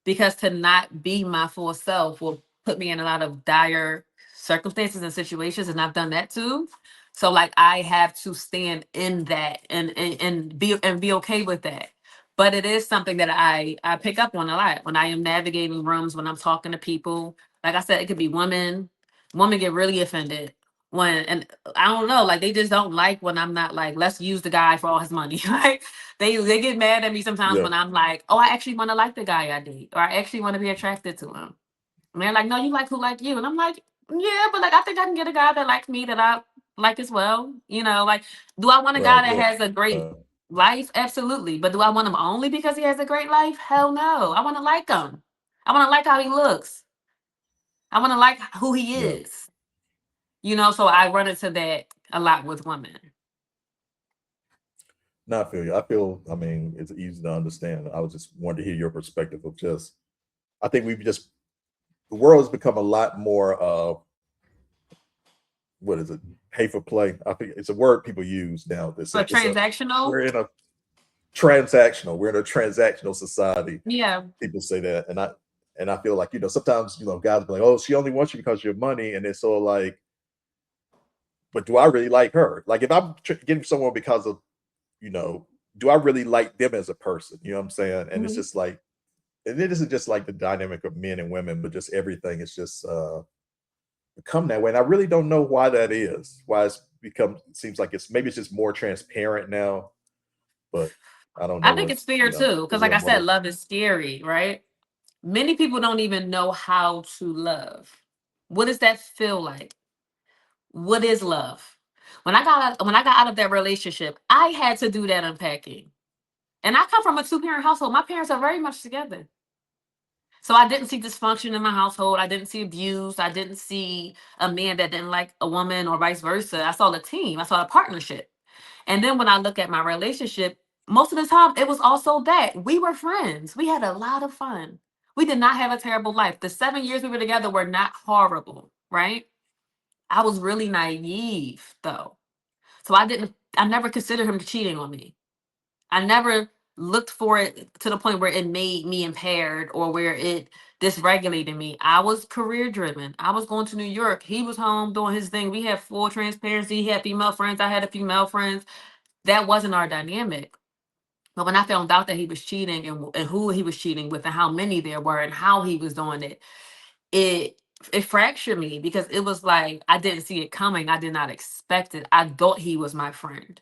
because to not be my full self will put me in a lot of dire circumstances and situations, and I've done that too. So like I have to stand in that and be okay with that. But it is something that I pick up on a lot when I am navigating rooms, when I'm talking to people. Like I said, it could be women. Women get really offended And I don't know, like they just don't like when I'm not like, let's use the guy for all his money. Like they get mad at me sometimes Yeah. when I'm like, oh, I actually want to like the guy I date, or I actually want to be attracted to him. And they're like, no, you like who like you. And I'm like, yeah, but like I think I can get a guy that likes me that I like as well. You know, like, do I want a guy Right. that Yeah. has a great life? Absolutely. But do I want him only because he has a great life? Hell no. I want to like him. I want to like how he looks. I want to like who he Yeah. is. You know, so I run into that a lot with women. No, I feel you. I feel, I mean, it's easy to understand. I was just wanted to hear your perspective of just, I think we've just, the world has become a lot more, what is it? Pay for play. I think it's a word people use now. They say But transactional, we're in a transactional, we're in a transactional society. yeah. People say that. And I feel like, sometimes, guys be like, oh, she only wants you because of your money. And it's so like, but do I really like her? Like if I'm getting someone because of, do I really like them as a person? You know what I'm saying? And it's Mhm. just like, and it isn't just like the dynamic of men and women, but just everything is just become that way. And I really don't know why that is. Why it's become seems like maybe it's just more transparent now, but I don't I know think it's what's fair too. Because, is like there I said, more. love is scary, right? Many people don't even know how to love. What does that feel like? What is love? When I got out of that relationship, I had to do that unpacking. And I come from a two-parent household. My parents are very much together. So I didn't see dysfunction in my household. I didn't see abuse. I didn't see a man that didn't like a woman or vice versa. I saw the team. I saw a partnership. And then when I look at my relationship, most of the time it was also that we were friends. We had a lot of fun. We did not have a terrible life. The 7 years we were together were not horrible, right? I was really naive though. So I never considered him cheating on me. I never looked for it to the point where it made me impaired or where it dysregulated me. I was career driven. I was going to New York. He was home doing his thing. We had full transparency. He had female friends. I had a female friends. That wasn't our dynamic. But when I found out that he was cheating and who he was cheating with and how many there were and how he was doing it, it it fractured me because it was like I didn't see it coming. I did not expect it. I thought he was my friend.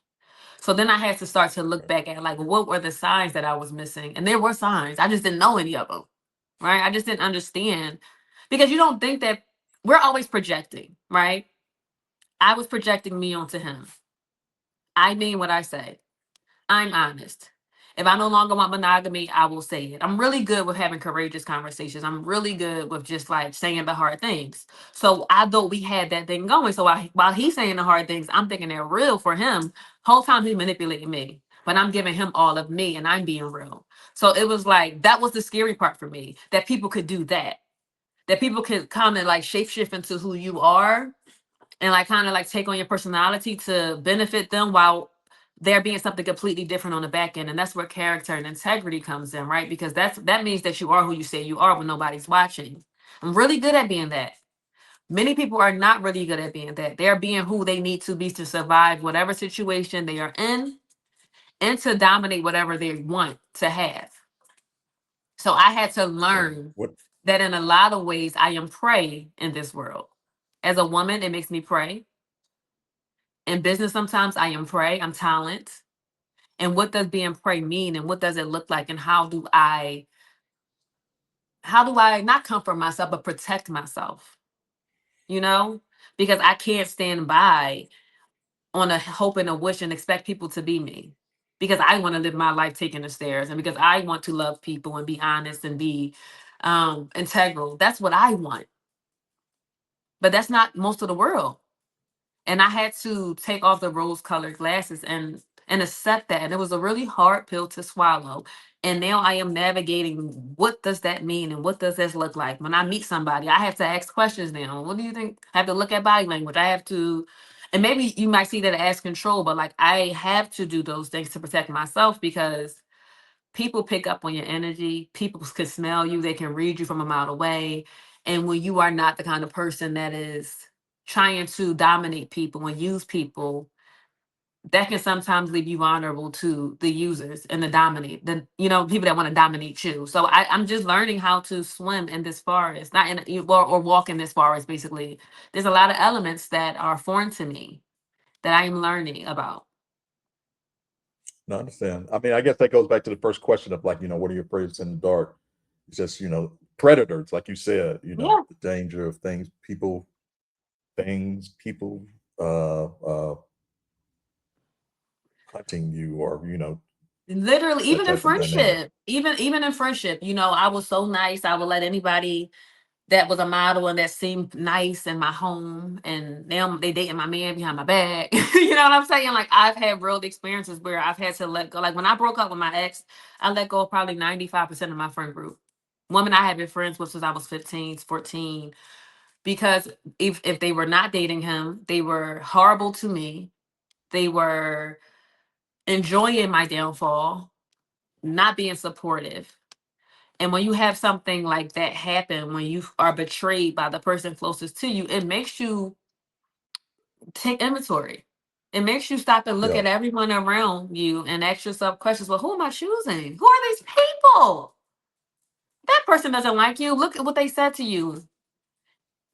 So then I had to start to look back at like what were the signs that I was missing? And there were signs. I just didn't know any of them. Right? I just didn't understand because you don't think that we're always projecting, right? I was projecting me onto him. I mean what I say. I'm honest. If I no longer want monogamy, I will say it. I'm really good with having courageous conversations. I'm really good with just like saying the hard things. So I thought we had that thing going. So while he's saying the hard things, I'm thinking they're real for him. Whole time he's manipulating me, but I'm giving him all of me and I'm being real. So it was like that was the scary part for me that people could do that. That people could kind of like shapeshift into who you are and like kind of like take on your personality to benefit them while there being something completely different on the back end. And that's where character and integrity comes in, right? Because that means that you are who you say you are when nobody's watching. I'm really good at being that. Many people are not really good at being that. They're being who they need to be to survive whatever situation they are in and to dominate whatever they want to have. So I had to Yeah. learn What that in a lot of ways I am prey in this world. As a woman, it makes me prey. In business, sometimes I am prey, I'm talent. And what does being prey mean? And what does it look like? And how do I not comfort myself, but protect myself, you know? Because I can't stand by on a hope and a wish and expect people to be me. Because I want to live my life taking the stairs and because I want to love people and be honest and be integral. That's what I want. But that's not most of the world. And I had to take off the rose-colored glasses and accept that. And it was a really hard pill to swallow. And now I am navigating what does that mean and what does this look like? When I meet somebody, I have to ask questions now. What do you think? I have to look at body language. I have to, and maybe you might see that as control, but like I have to do those things to protect myself because people pick up on your energy. People can smell you. They can read you from a mile away. And when you are not the kind of person that is trying to dominate people and use people, that can sometimes leave you vulnerable to the users and people that want to dominate you. So I'm just learning how to swim in this forest, not or walk in this forest. Basically, there's a lot of elements that are foreign to me that I am learning about. No, I understand. I mean, I guess that goes back to the first question of like, what are your afraid in the dark? It's just, predators, like you said, Yeah. the danger of people uh hunting you or, Literally, that even in type of dynamic. friendship, even in friendship, I was so nice. I would let anybody that was a model and that seemed nice in my home, and now they dating my man behind my back. You know what I'm saying? Like, I've had real experiences where I've had to let go. Like, when I broke up with my ex, I let go of probably 95% of my friend group. Women I had been friends with since I was 15, 14, because if they were not dating him, they were horrible to me. They were enjoying my downfall, not being supportive. And when you have something like that happen, when you are betrayed by the person closest to you, it makes you take inventory. It makes you stop and look Yeah. at everyone around you and ask yourself questions. Well, who am I choosing? Who are these people? That person doesn't like you. Look at what they said to you.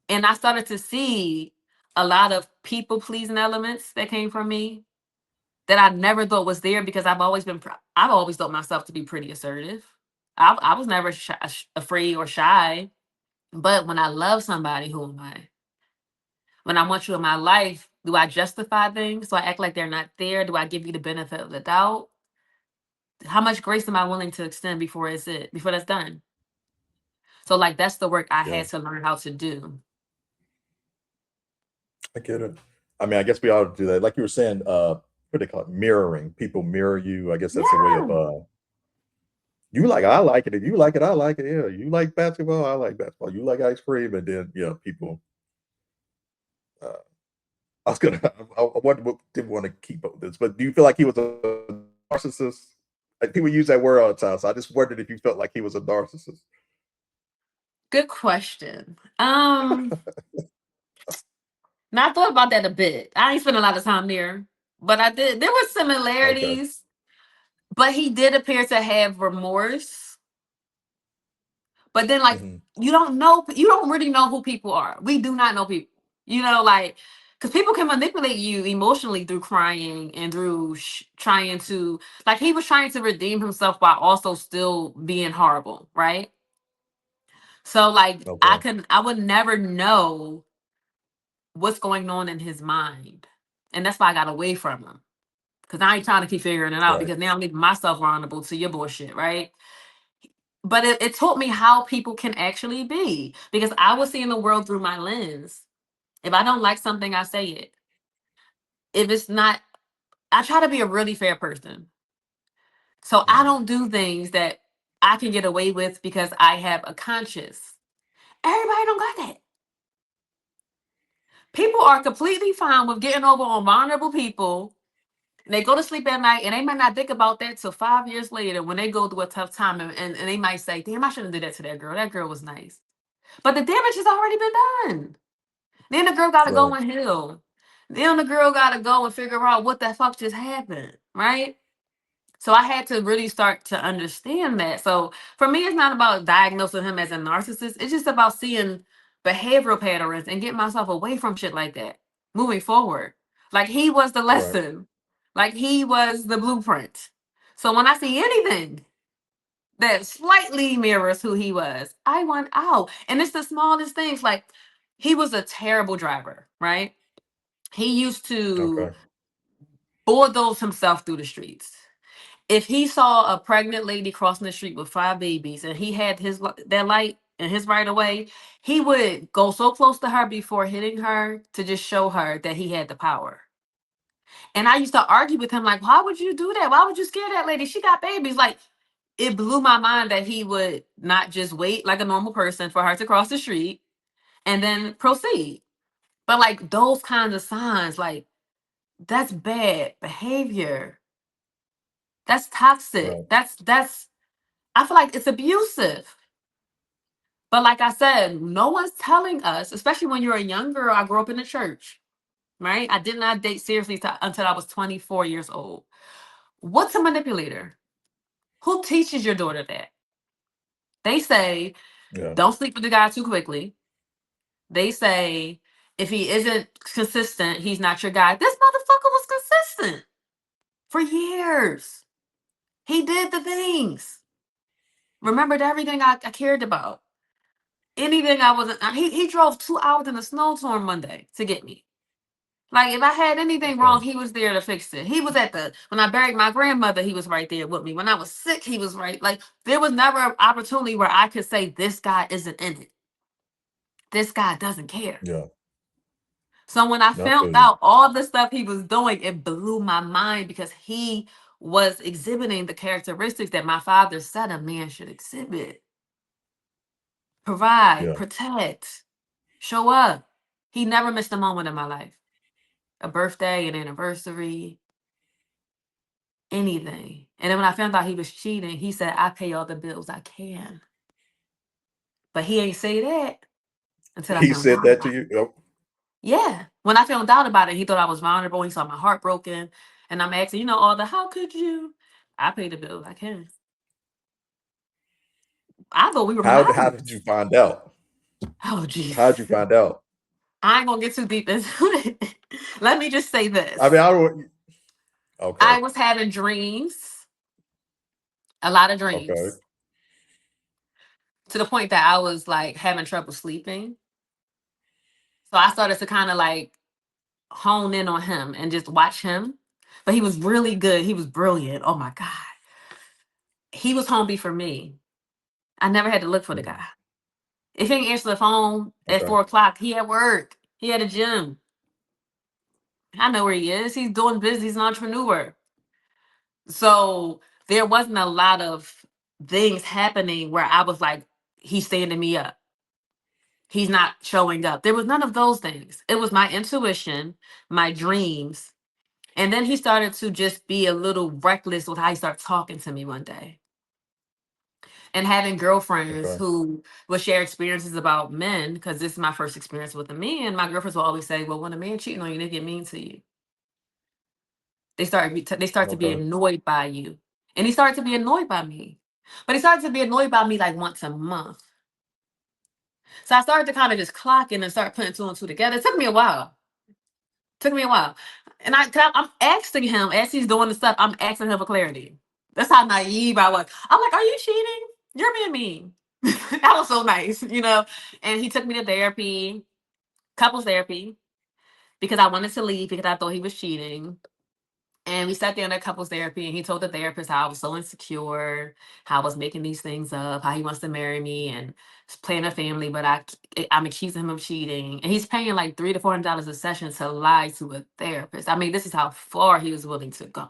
And I started to see a lot of people pleasing elements that came from me that I never thought was there, because I've always thought myself to be pretty assertive. I was never afraid or shy. But when I love somebody, who am I? When I want you in my life, do I justify things? Do I act like they're not there? Do I give you the benefit of the doubt? How much grace am I willing to extend before that's done? So, like, that's the work I Yeah. had to learn how to do. I get it. I mean, I guess we ought to do that. Like you were saying, what do they call it? Mirroring. People mirror you. I guess that's a way of Yeah. you like I like it. If you like it, I like it. Yeah. You like basketball, I like basketball. You like ice cream, and then people uh I was gonna I wonder what didn't want to keep up with this, but do you feel like he was a narcissist? Like, people use that word all the time. So I just wondered if you felt like he was a narcissist. Good question. Now I thought about that a bit. I ain't spent a lot of time there, but I did. There were Okay. similarities, but he did appear to have remorse. But then, like, Hmm. you don't really know who people are. We do not know people, like, because people can manipulate you emotionally through crying and through trying to, like, he was trying to redeem himself while also still being horrible, right? So, like, Okay. I would never know what's going on in his mind. And that's why I got away from him. Because I ain't trying to keep figuring it out, Right. because now I'm leaving myself vulnerable to your bullshit, right? But it taught me how people can actually be, because I was seeing the world through my lens. If I don't like something, I say it. If it's not, I try to be a really fair person. So I Hmm. don't do things that I can get away with because I have a conscience. Everybody don't got that. People are completely fine with getting over on vulnerable people. They go to sleep at night and they might not think about that till 5 years later when they go through a tough time, and they might say, damn, I shouldn't have did that to that girl. That girl was nice. But the damage has already been done. Then the girl gotta go Right. and heal. Then the girl gotta go and figure out what the fuck just happened, right? So I had to really start to understand that. So for me, it's not about diagnosing him as a narcissist. It's just about seeing behavioral patterns and getting myself away from shit like that, moving forward. Like, he was the Right. lesson. Like, he was the blueprint. So when I see anything that slightly mirrors who he was, I want out. And it's the smallest things. Like, he was a terrible driver, right? He used to Okay. bulldoze himself through the streets. If he saw a pregnant lady crossing the street with 5 babies and he had that light in his right of way, he would go so close to her before hitting her to just show her that he had the power. And I used to argue with him, like, why would you do that? Why would you scare that lady? She got babies. Like, it blew my mind that he would not just wait like a normal person for her to cross the street and then proceed. But, like, those kinds of signs, like, that's bad behavior. That's toxic. Right. That's I feel like it's abusive. But like I said, no one's telling us, especially when you're a young girl. I grew up in the church. right? I did not date seriously until I was 24 years old. What's a manipulator? Who teaches your daughter that? They say, Yeah. don't sleep with the guy too quickly. They say, if he isn't consistent, he's not your guy. This motherfucker was consistent for years. He did the things. Remembered everything I cared about. Anything I wasn't. He drove 2 hours in a snowstorm Monday to get me. Like, if I had anything Okay. wrong, he was there to fix it. He was when I buried my grandmother, he was right there with me. When I was sick, he was right. Like, there was never an opportunity where I could say, this guy isn't in it. This guy doesn't care. Yeah. So when I No, I feel found you. out all the stuff he was doing, it blew my mind because he was exhibiting the characteristics that my father said a man should exhibit. Provide, Yeah. protect, show up. He never missed a moment in my life. A birthday, an anniversary, anything. And then when I found out he was cheating, he said, I pay all the bills I can. But he ain't say that until I He found said out that to about it. you? Oh, Yeah. When I found out about it, he thought I was vulnerable. He saw my heart broken. And I'm asking, all the how could you? I pay the bills I can. I thought we were how married. did you find out? Oh, jeez. How'd you find out? I ain't gonna get too deep into it. Let me just say this. I mean, I don't. Okay. I was having dreams, a lot of Okay. dreams, to the point that I was like having trouble sleeping. So I started to kind of like hone in on him and just watch him. But he was really good. He was brilliant. Oh my God. He was home before me. I never had to look for the Mm, guy. If he didn't answer the phone at okay. 4 o'clock, he at work. He at a gym. I know where he is. He's doing business. He's an entrepreneur. So there wasn't a lot of things happening where I was like, he's standing me up. He's not showing up. There was none of those things. It was my intuition, my dreams. And then he started to just be a little reckless with how he started talking to me one day. And having girlfriends Okay. who would share experiences about men, because this is my first experience with a man. My girlfriends will always say, well, when a man cheating on you, they get mean to you. They start to be Okay. annoyed by you. And he started to be annoyed by me. But he started to be annoyed by me like once a month. So I started to kind of just clock in and start putting two and two together. It took me a while. And I'm asking him as he's doing the stuff, I'm asking him for clarity. That's how naive I was. I'm like, are you cheating? You're being mean. That was so nice, And he took me to therapy, couples therapy, because I wanted to leave because I thought he was cheating. And we sat there in that couples therapy, and he told the therapist how I was so insecure, how I was making these things up, how he wants to marry me and plan a family, but I'm accusing him of cheating. And he's paying like $300 to $400 a session to lie to a therapist. I mean, this is how far he was willing to go.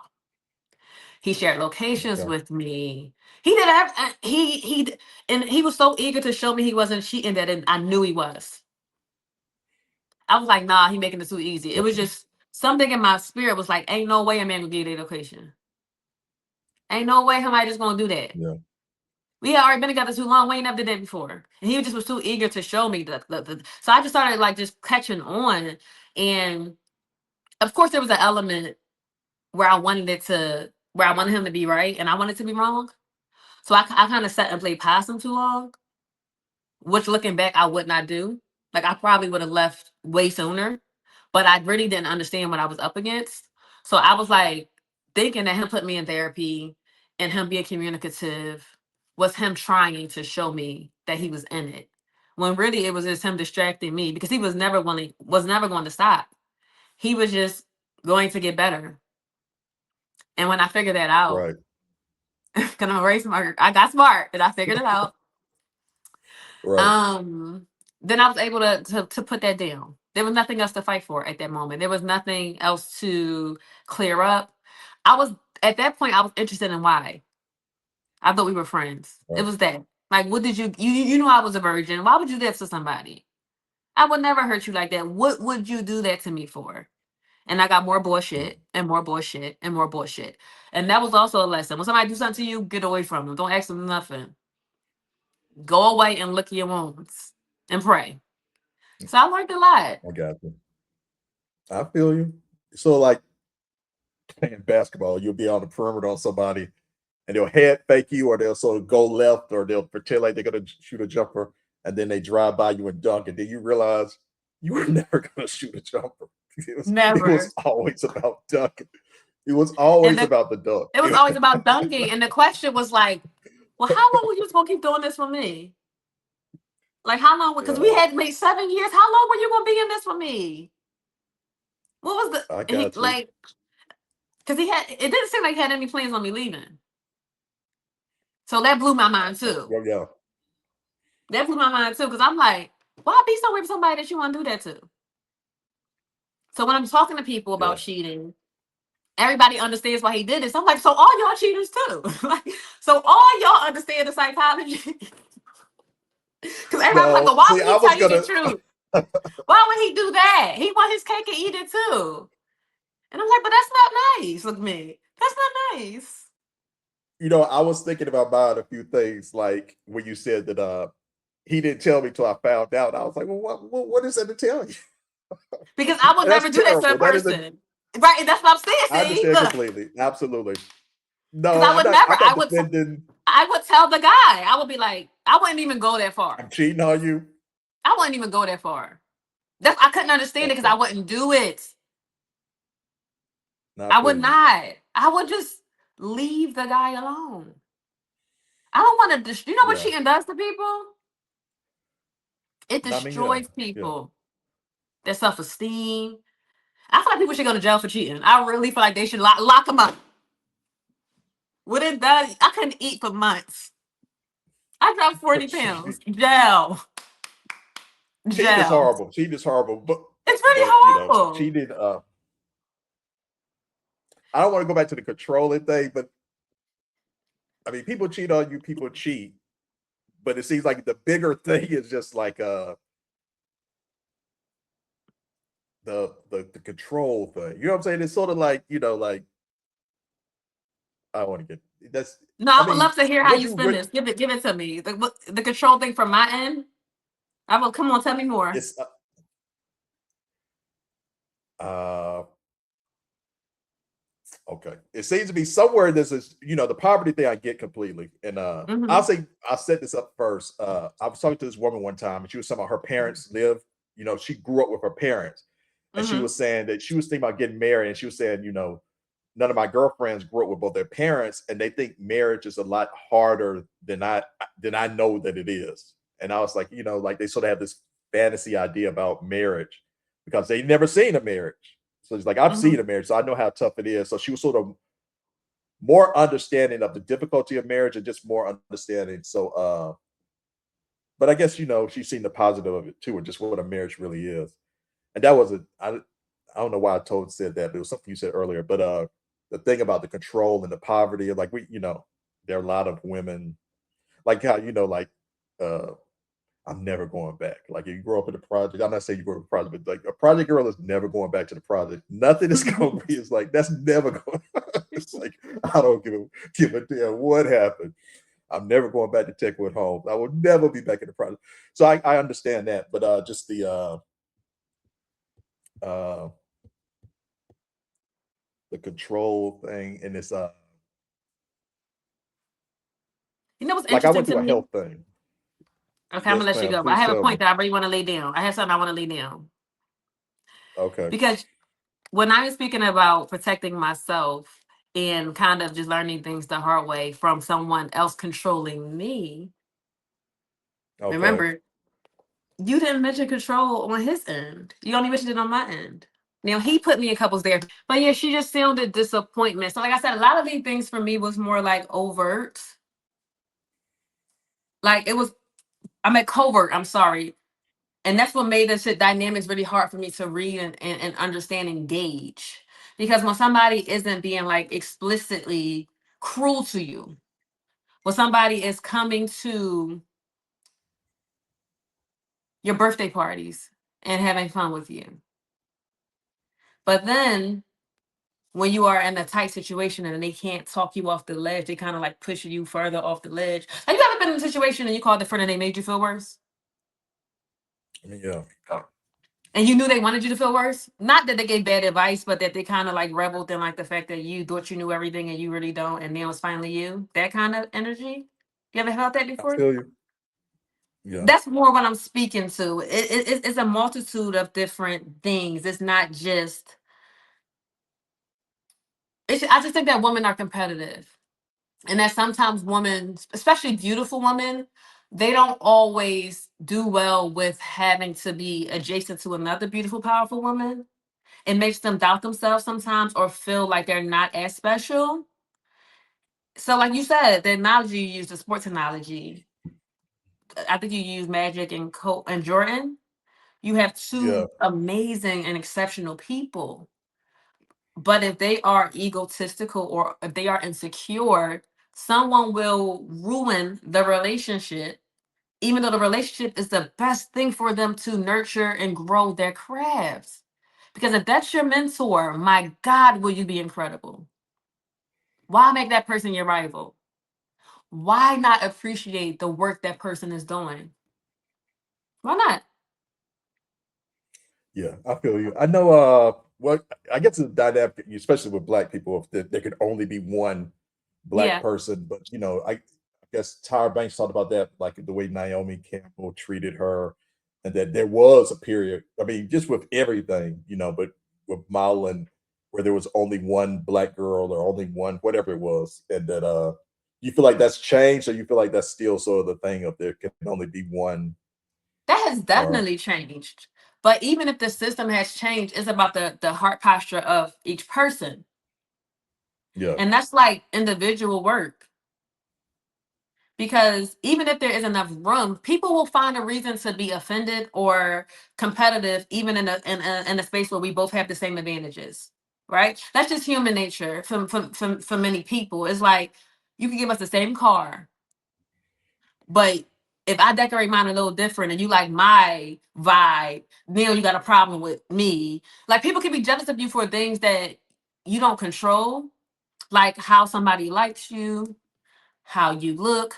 He shared locations Okay. with me. He did and he was so eager to show me he wasn't cheating that I knew he was. I was like, nah, he making it too easy. It was just something in my spirit was like, ain't no way a man will give you their location. Ain't no way somebody just gonna do that. Yeah. We had already been together too long. We ain't never did that before. And he just was too eager to show me so I just started like just catching on. And of course there was an element where I wanted him to be right and I wanted to be wrong. So I kind of sat and played possum too long, which looking back, I would not do. Like I probably would have left way sooner, but I really didn't understand what I was up against. So I was like thinking that him put me in therapy and him being communicative was him trying to show me that he was in it. When really it was just him distracting me because he was never going to stop. He was just going to get better. And when I figured that out, Right. because I'm very smart, I got smart and I figured it out. Right. Then I was able to put that down. There was nothing else to fight for at that moment. There was nothing else to clear up. At that point I was interested in why. I thought we were friends. It Right. was that. Like, what did you know I was a virgin. Why would you do that to somebody? I would never hurt you like that. What would you do that to me for? And I got more Mm, bullshit and more bullshit and more bullshit. And that was also a lesson. When somebody do something to you, get away from them. Don't ask them nothing. Go away and lick your wounds and pray. So I learned a lot. I got you. I feel you. So like playing basketball, you'll be on the perimeter on somebody and they'll head fake you, or they'll sort of go left, or they'll pretend like they're gonna shoot a jumper, and then they drive by you and dunk, and then you realize you were never gonna shoot a jumper. It was Never. always about dunking. It was And always about the dunk. it was always about dunking. And the question was like, well, how long were you just gonna keep doing this for me? Like how long? Because we Yeah, had made 7 years. How long were you gonna be in this for me? What was I the got you. like? Because he had. It didn't seem like he had any plans on me leaving. So that blew my mind too. Well, yeah, That blew my mind too. Because I'm like, why be so with somebody that you want to do that to? So when I'm talking to people about yeah. cheating, everybody understands why he did this. I'm like, so all y'all cheaters too. Like, so all y'all understand the psychology. Because everybody's like, No, well, why see, would I he was tell you the gonna. truth? Why would he do that? He want his cake and eat it too. And I'm like, but that's not nice with me. That's not nice. I was thinking about buying a few things, like when you said that he didn't tell me till I found out. I was like, well, what is that to tell you? Because I would And that's never do that to a terrible. That is a. person. Right? And that's what I'm I saying. See, understand look. completely. Absolutely. Because No, I I'm would not. never. I'm not defending. I would tell the guy. I would be like, I wouldn't even go that I'm far. cheating on you. I wouldn't even go that far. I couldn't understand it because Okay. I wouldn't do it. Now I I feel would you. not. I would just leave the guy alone. I don't want to. You know what Yeah. cheating does to people? It I mean, yeah, destroys yeah. people. Their self esteem. I feel like people should go to jail for cheating. I really feel like they should lock them up. What it does, I couldn't eat for months. I dropped 40 pounds. Jail. Cheating is Jail. horrible. Cheating is horrible. But It's really but horrible. cheating. I don't want to go back to the controlling thing, but I mean, people cheat on you. People cheat, but it seems like the bigger thing is just like the control thing. You know what I'm saying? It's sort of like like I don't want to get that's. No, I I would mean, love to hear how what you you spin this. Give it to me. The control thing from my end. I will come on, tell me more. it's uh okay. It seems to be somewhere this is the poverty thing I get completely. And Mm-hmm. I'll set this up first. I was talking to this woman one time and she was talking about her parents live, she grew up with her parents. And she Mm-hmm. was saying that she was thinking about getting married, and she was saying, none of my girlfriends grew up with both their parents, and they think marriage is a lot harder than I know that it is. And I was like, like they sort of have this fantasy idea about marriage because they never seen a marriage. So it's like I've Mm-hmm. seen a marriage, so I know how tough it is. So she was sort of more understanding of the difficulty of marriage and just more understanding. So but I guess she's seen the positive of it too, and just what a marriage really is. And that was I don't know why I said that, but it was something you said earlier. But the thing about the control and the poverty, like there are a lot of women, like how like uh I'm never going back. Like if you grow up in the project, I'm not saying you grow up in the project, but like a project girl is never going back to the project. Nothing is going to be. It's like that's never going. It's like I don't give a damn what happened. I'm never going back to Techwood Homes. I will never be back in the project. So I understand that, but just uh the control thing and this You know what's like I interesting went to through a me? health thing. Okay, I'm Yes, gonna let you ma'am. go. But I Please have a tell me. point that I really want to lay down. I have something I want to lay down. Okay. Because when I was speaking about protecting myself and kind of just learning things the hard way from someone else controlling me, Okay. remember, you didn't mention control on his end. You only mentioned it on my end. Now he put me in couples there. But yeah, she just sounded disappointment. So like I said, a lot of these things for me was more like overt. Like it was, I meant covert, I'm sorry. And that's what made this shit dynamics really hard for me to read and understand and gauge. Because when somebody isn't being like explicitly cruel to you, when somebody is coming to your birthday parties and having fun with you. But then when you are in a tight situation and they can't talk you off the ledge, they kind of like push you further off the ledge. Have you ever been in a situation and you called a friend and they made you feel worse? I mean, yeah. And you knew they wanted you to feel worse? Not that they gave bad advice, but that they kind of like reveled in like the fact that you thought you knew everything and you really don't, and now it's finally you. That kind of energy. You ever felt that I before? feel you. Yeah. That's more what I'm speaking to. It's a multitude of different things. It's not just. I just think that women are competitive, and that sometimes women, especially beautiful women, they don't always do well with having to be adjacent to another beautiful, powerful woman. It makes them doubt themselves sometimes or feel like they're not as special. So, like you said, the analogy you used, the sports analogy, I think you used Magic and and Jordan. You have Yeah. two amazing and exceptional people. But if they are egotistical or if they are insecure, someone will ruin the relationship, even though the relationship is the best thing for them to nurture and grow their crafts. Because if that's your mentor, my God, will you be incredible? Why make that person your rival? Why not appreciate the work that person is doing? Why not? Yeah, I feel you. I know what I guess the dynamic, especially with black people, if there could only be one black Yeah, person, but I guess Tyra Banks talked about that, like the way Naomi Campbell treated her, and that there was a period, I mean, just with everything, but with Marlon, where there was only one black girl or only one, whatever it was, and that you feel like that's changed, or you feel like that's still sort of the thing of there can only be one that has uh definitely changed. But even if the system has changed, it's about the heart posture of each person. yeah, And that's like individual work. Because even if there is enough room, people will find a reason to be offended or competitive, even in a space where we both have the same advantages, right? That's just human nature for many people. It's like you can give us the same car, but if I decorate mine a little different and you like my vibe, then you got a problem with me. Like people can be jealous of you for things that you don't control, like how somebody likes you, how you look,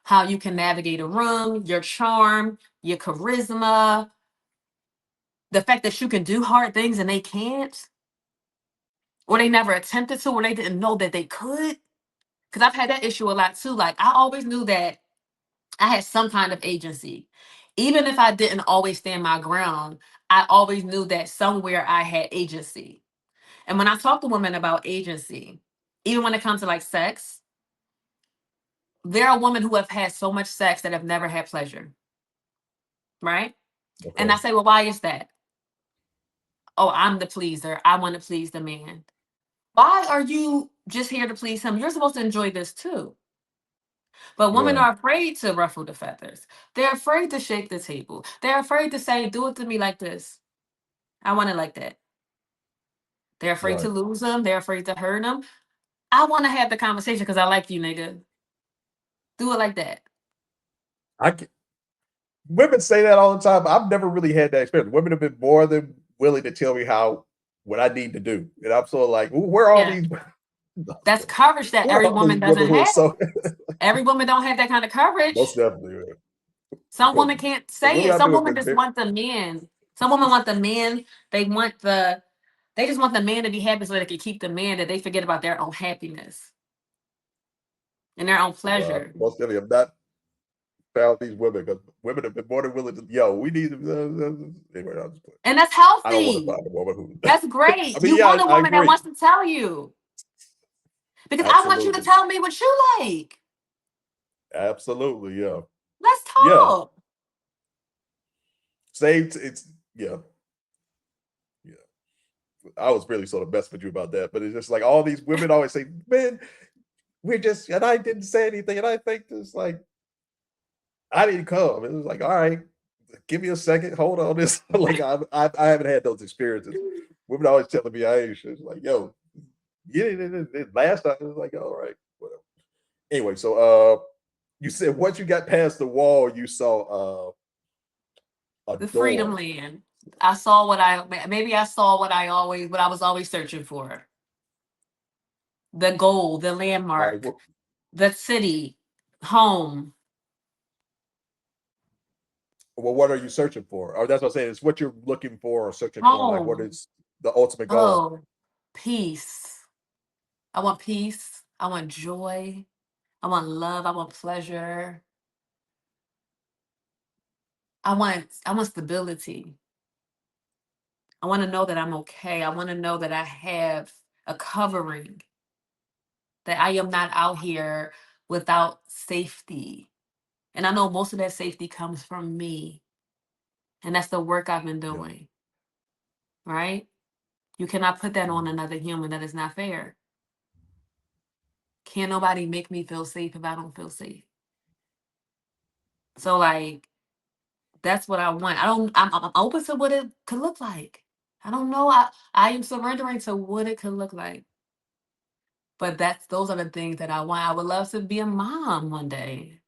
how you can navigate a room, your charm, your charisma, the fact that you can do hard things and they can't, or they never attempted to, or they didn't know that they could. Because I've had that issue a lot too. Like I always knew that I had some kind of agency. Even if I didn't always stand my ground, I always knew that somewhere I had agency. And when I talk to women about agency, even when it comes to like sex, there are women who have had so much sex that have never had pleasure, right? And I okay, say, well, why is that? Oh, I'm the pleaser. I want to please the man. Why are you just here to please him? You're supposed to enjoy this too. But women yeah, are afraid to ruffle the feathers. They're afraid to shake the table. They're afraid to say, do it to me like this. I want it like that. They're afraid to right. lose them. They're afraid to hurt them. I want to have the conversation because I like you, nigga. Do it like that. I can, Women say that all the time. I've never really had that experience. Women have been more than willing to tell me what I need to do, and I'm sort of like, where are all Yeah. these? That's courage that Where every are all woman these women doesn't who are have. so Every woman don't have that kind of most courage. definitely, man. Some Because women can't the say women it. I Some do have women been just want the man. Some women want the man. They want they just want the man to be happy so they can keep the man, that they forget about their own happiness and their own well, pleasure. most definitely have not found these women because women have been more than willing to. Yo, we need. Anyway, And that's I don't want to healthy. find a woman who. That's I great. mean, You yeah, want a I woman that agree. wants to tell you. Because I want you to Absolutely, tell me what you like. absolutely, yeah, Let's yeah. talk. Same. It's yeah, yeah. I was really sort of messing with you about that, but it's just like all these women always say, "Man, we're just," and I didn't say anything, and I think this like I didn't come. It was like, all right, give me a second, hold on this. Like I haven't had those experiences. Women always telling me I ain't shit. It's like, yo, get it. Last time it was like, all right, whatever. Anyway, so you said once you got past the wall, you saw a The freedom door. land. I saw maybe I saw what I was always searching for. The goal, the Like, landmark, the city, home. Well, what are you searching for? Or that's what I'm saying. It's what you're looking for or searching for. Like, what Oh, is the ultimate goal? oh, peace. I want peace. I want joy. I want love. I want pleasure. I want stability. I want to know that I'm okay. I want to know that I have a covering, that I am not out here without safety. And I know most of that safety comes from me. And that's the work I've been Yeah, doing, right? You cannot put that on mhm, another human. That is not fair. Can't nobody make me feel safe if I don't feel safe. So like that's what I want. I'm open to what it could look like. I don't know. I am surrendering to what it could look like. But those are the things that I want. I would love to be a mom one day.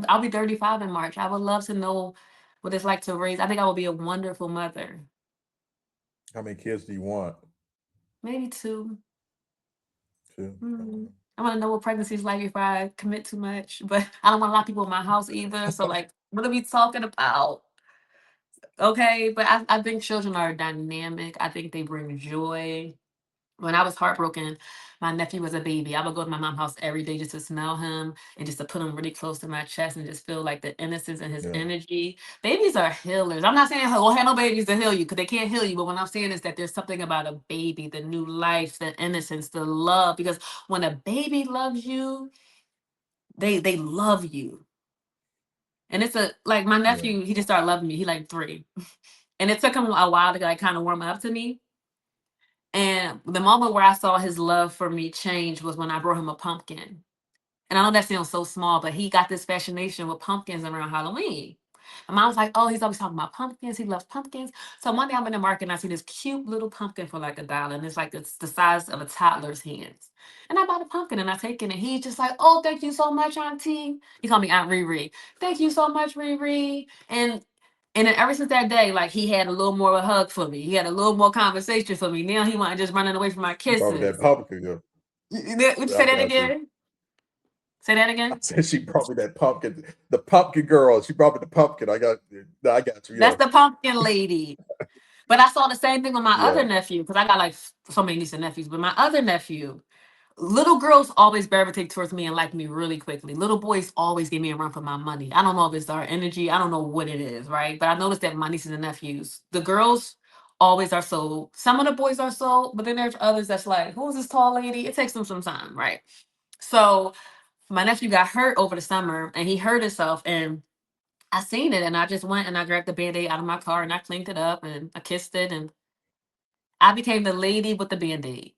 I'll be 35 in March. I would love to know what it's like to raise. I think I would be a wonderful mother. how many kids do you want? Maybe two. Two. Mhm. I want to know what pregnancy is like if I commit too much, but I don't want a lot of people in my house either. So like, what are we talking about? Okay, but I think children are dynamic. I think they bring joy. When I was heartbroken, my nephew was a baby. I would go to my mom's house every day just to smell him and just to put him really close to my chest and just feel like the innocence and his Yeah, energy. Babies are healers. I'm not saying, oh, have no babies to heal you because they can't heal you. But what I'm saying is that there's something about a baby, the new life, the innocence, the love. Because when a baby loves you, they love you. And it's like my yeah. nephew, he just started loving me. He like 3. And it took him a while to like kind of warm up to me. And the moment where I saw his love for me change was when I brought him a pumpkin. And I know that sounds so small, but he got this fascination with pumpkins around Halloween. My mom was like, oh, he's always talking about pumpkins. He loves pumpkins. So one day I'm in the market and I see this cute little pumpkin for like $1. And it's the size of a toddler's hands. And I bought a pumpkin and I take it. And he's just like, oh, thank you so much, Auntie. He called me Aunt Riri. Thank you so much, Riri. And then ever since that day, like he had a little more of a hug for me. He had a little more conversation for me. Now he wasn't just running away from my She brought me that kisses. pumpkin. Yeah, Would you I say that got you. again? Say that I again. said she brought me that pumpkin. The pumpkin girl. She brought me the pumpkin. I got you. That's Yeah, the pumpkin lady. But I saw the same thing with my yeah, other nephew because I got like so many nieces and nephews. But my other nephew, little girls always gravitate towards me and like me really quickly. Little boys always give me a run for my money. I don't know if it's our energy. I don't know what it is, right? But I noticed that my nieces and nephews, the girls always are so. Some of the boys are so, but then there's others that's like, who's this tall lady? It takes them some time, right? So my nephew got hurt over the summer and he hurt himself and I seen it and I just went and I grabbed the band-aid out of my car and I cleaned it up and I kissed it and I became the lady with the band-aid.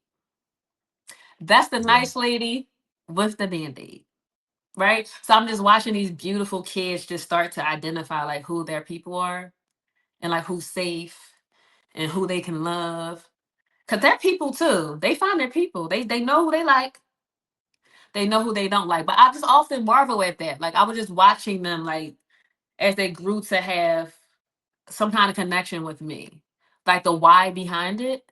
That's the yeah, nice lady with the band-aid, right? So I'm just watching these beautiful kids just start to identify like who their people are and like who's safe and who they can love. Cause they're people too. They find their people. They know who they like. They know who they don't like. But I just often marvel at that. Like I was just watching them like as they grew to have some kind of connection with me. Like the why behind it.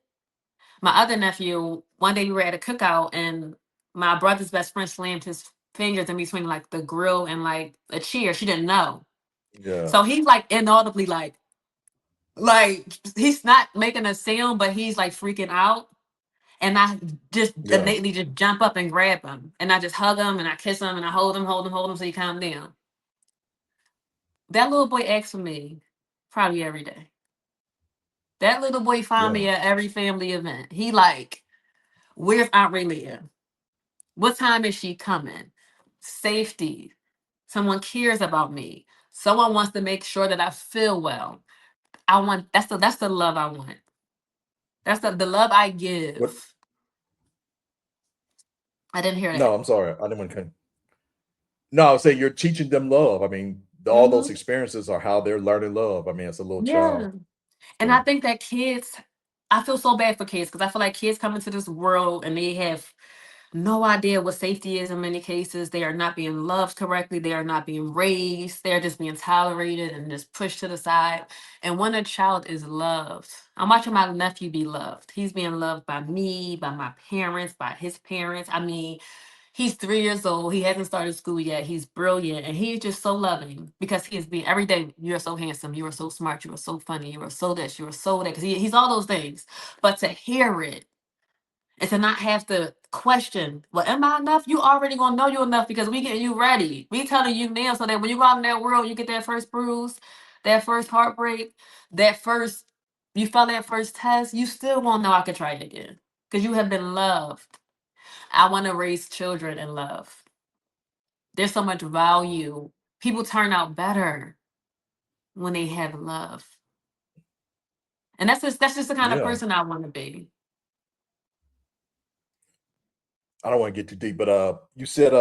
My other nephew, one day we were at a cookout and my brother's best friend slammed his fingers in between like the grill and like a chair. She didn't know. yeah, So he's like inaudibly like he's not making a sound, but he's like freaking out. And I just yeah. innately just jump up and grab him. And I just hug him and I kiss him and I hold him so he calm down. That little boy asks for me probably every day. That little boy find Yeah. me at every family event. He like, where's Aunt Raelia? What time is she coming? Safety. Someone cares about me. Someone wants to make sure that I feel well. I want that's the love I want. That's the love I What? give. I didn't hear No, that. I'm sorry. I didn't want to. No, I was saying you're teaching them love. I mean, all those Hmm. experiences are how they're learning love. I mean, it's a little child. Yeah. And I So think that kids, I feel so bad for kids because I feel like kids come into this world and they have no idea what safety is in many cases. They are not being loved correctly. They are not being raised. They're just being tolerated and just pushed to the side. And when a child is loved, I'm watching my nephew be loved. He's being loved by me, by my parents, by his parents. I mean, He's 3 years old. He hasn't started school yet. He's brilliant. And he's just so loving because he is being every day, you're so handsome. You are so smart. You are so funny. You are so this. You are so that. Because he's all those things. But to hear it and to not have to question, well, am I enough? You already gonna know you enough because we getting you ready. We telling you now so that when you go out in that world, you get that first bruise, that first heartbreak, that first, you fail that first test, you still won't know I could try it again. Because you have been loved. I want to raise children in love. There's so much value. People turn out better when they have love. And that's just the kind of Yeah. person I want to be. I don't want to get too deep, but you said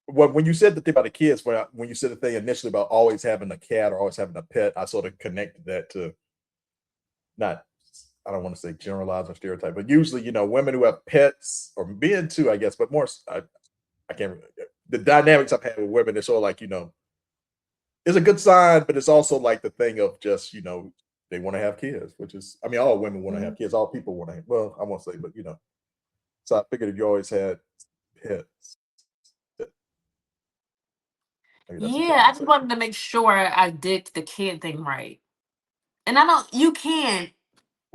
when you said the thing about the kids, when you said the thing initially about always having a cat or always having a pet, I sort of connected that to not, I don't want to say generalize or stereotype, but usually, women who have pets or men too, I guess, but more, I can't, the dynamics I've had with women, it's sort of like, it's a good sign, but it's also like the thing of just, they want to have kids, which is, I mean, all women want to have kids, all people want to have, well, I won't say, but, so I figured if you always had pets, maybe that's what y'all Yeah, I want to just say. wanted to make sure I did the kid thing right. And you can't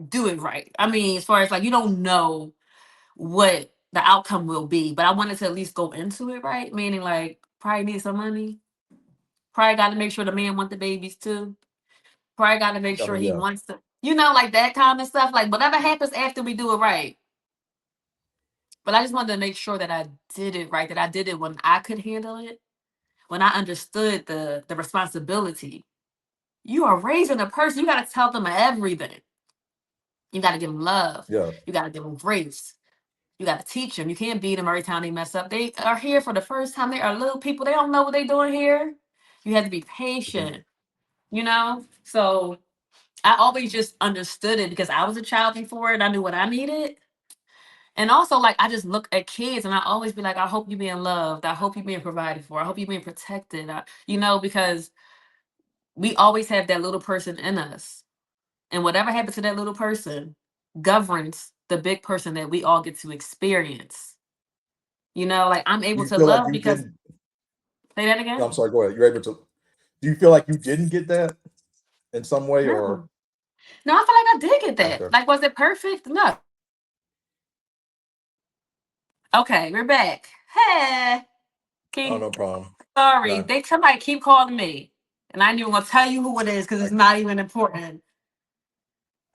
do it right. I mean, as far as like, you don't know what the outcome will be, but I wanted to at least go into it right, meaning like, probably need some money. Probably got to make sure the man want the babies too. Probably got to make I sure mean, he yeah, wants to, like that kind of stuff. Like whatever happens after we do it right. But I just wanted to make sure that I did it right, that I did it when I could handle it, when I understood the responsibility. You are raising a person. You got to tell them everything. You got to give them love. yeah, You got to give them grace. You got to teach them. You can't beat them every time they mess up. They are here for the first time. They are little people. They don't know what they're doing here. You have to be mhm. patient, So I always just understood it because I was a child before and I knew what I needed. And also, like, I just look at kids and I always be like, I hope you being loved. I hope you being provided for. I hope you being protected. Because we always have that little person in us. And whatever happens to that little person governs the big person that we all get to experience. Like I'm Do able you to feel like love you because, didn't? say that No, again? I'm sorry. Go ahead. You're able to. Do you feel like you didn't get that in some way, or No. No, I feel like I did get that. okay? Like, was it perfect? No. Okay, we're back. Hey. Oh, King. no problem. Sorry. No, Somebody keep calling me. And I ain't even gonna tell you who it is because I, it's not even important.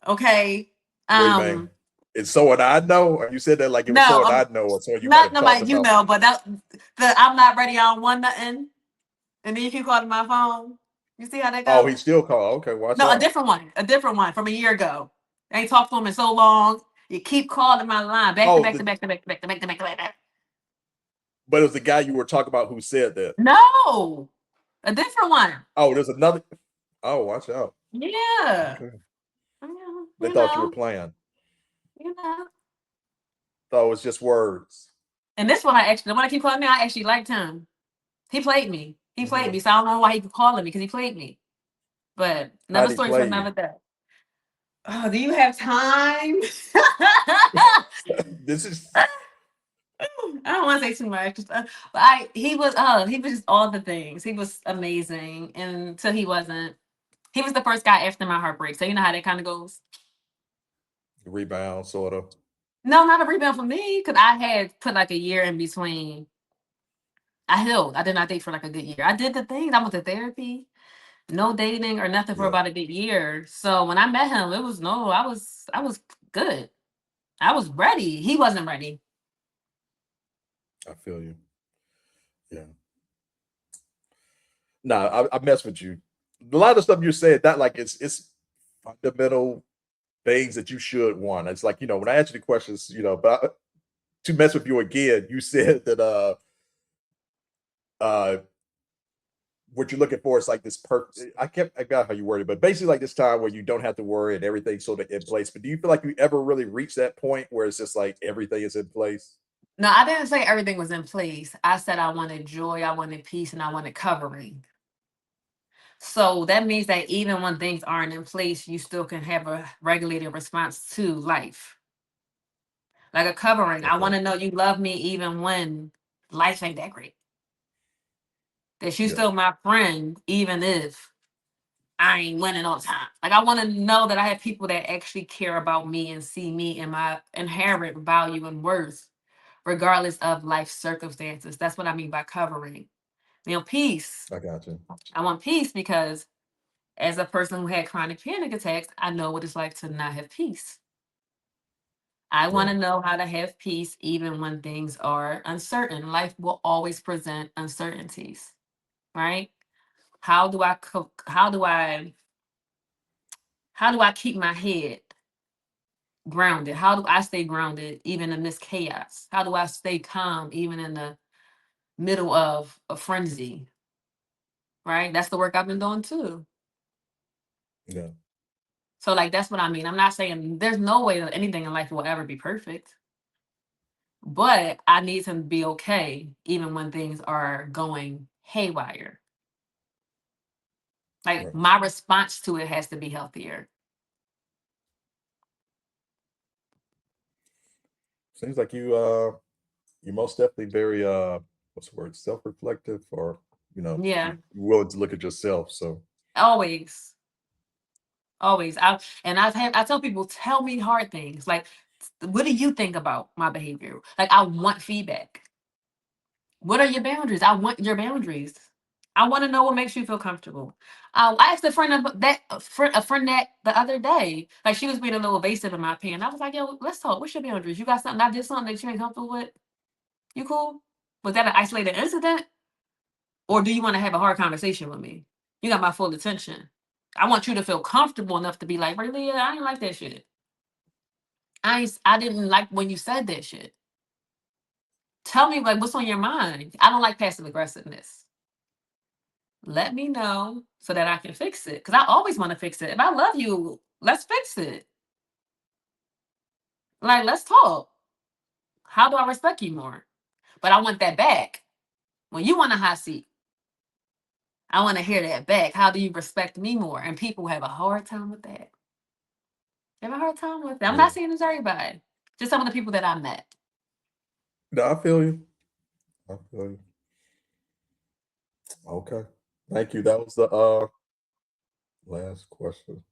Okay. what do you mean? Um, It's someone I know, or you said that like it was no, someone I know, or someone you might not have talked nobody about. but I'm not ready, I don't want nothing. And then you keep calling my phone. You see how that Oh, he go? still called. Okay, watch No, a out. different one. A different one from a year ago. I ain't talked to him in so long. You keep calling my line back to Oh, back to back to back to back to back to back to back. but it was the guy you were talking about who said that. No, a different one. Oh, there's another. Oh, watch out. Yeah. Okay, Yeah, they thought you were playing. you know. Thought it was just words. And the one I keep calling me, I actually liked him. He played me. He played Hmm. me. So I don't know why he keep calling me because he played me. But How another did he story for play you? another day. Oh, do you have time? This is. I don't want to say too much. But he was just all the things. He was amazing. And until he wasn't. He was the first guy after my heartbreak. So you know how that kind of goes. Rebound, sort of. No, not a rebound for me, because I had put like a year in between. I healed. I did not date for like a good year. I did the things. I went to therapy. No dating or nothing for Yeah, about a good year. So when I met him, it was no, I was good. I was ready. He wasn't ready. I feel you. Yeah. Nah, I mess with you. A lot of stuff you're saying, that like it's fundamental things that you should want. It's like, when I ask you the questions, but to mess with you again, you said that uh what you're looking for is like this I got how you worded, but basically like this time where you don't have to worry and everything's sort of in place. But do you feel like you ever really reach that point where it's just like everything is in place? No, I didn't say everything was in place. I said I wanted joy, I wanted peace, and I wanted covering. So that means that even when things aren't in place, you still can have a regulated response to life. Like a covering. I Okay. want to know you love me even when life ain't that great. That you Yeah. still my friend, even if I ain't winning all the time. Like I want to know that I have people that actually care about me and see me and my inherent value and worth, regardless of life circumstances. That's what I mean by covering. Now, peace. I got you. I want peace because as a person who had chronic panic attacks, I know what it's like to not have peace. I want to Yeah. know how to have peace even when things are uncertain. Life will always present uncertainties, right? How do I keep my head grounded? How do I stay grounded even in this chaos? How do I stay calm even in the middle of a frenzy? Right? That's the work I've been doing too. Yeah. So like that's what I mean. I'm not saying there's no way that anything in life will ever be perfect. But I need to be okay even when things are going haywire. Like Right. my response to it has to be healthier. Seems like you're most definitely very what's the word, self-reflective, or Yeah, you're willing to look at yourself. So always. Always. I tell people, tell me hard things. Like, what do you think about my behavior? Like, I want feedback. What are your boundaries? I want your boundaries. I want to know what makes you feel comfortable. I asked a friend that the other day, like she was being a little evasive in my opinion. I was like, yo, let's talk. What's your boundaries? You got something? I did something that you ain't comfortable with? You cool? Was that an isolated incident? Or do you want to have a hard conversation with me? You got my full attention. I want you to feel comfortable enough to be like, Raelia, I didn't like that shit. I didn't like when you said that shit. Tell me like what's on your mind. I don't like passive aggressiveness. Let me know so that I can fix it. Because I always want to fix it. If I love you, let's fix it. Like, let's talk. How do I respect you more? But I want that back. When you want a hot seat, I want to hear that back. How do you respect me more? And people have a hard time with that. They have a hard time with that. I'm yeah. not saying it's everybody. Just some of the people that I met. No, I feel you. I feel you. Okay. Thank you. That was the last question.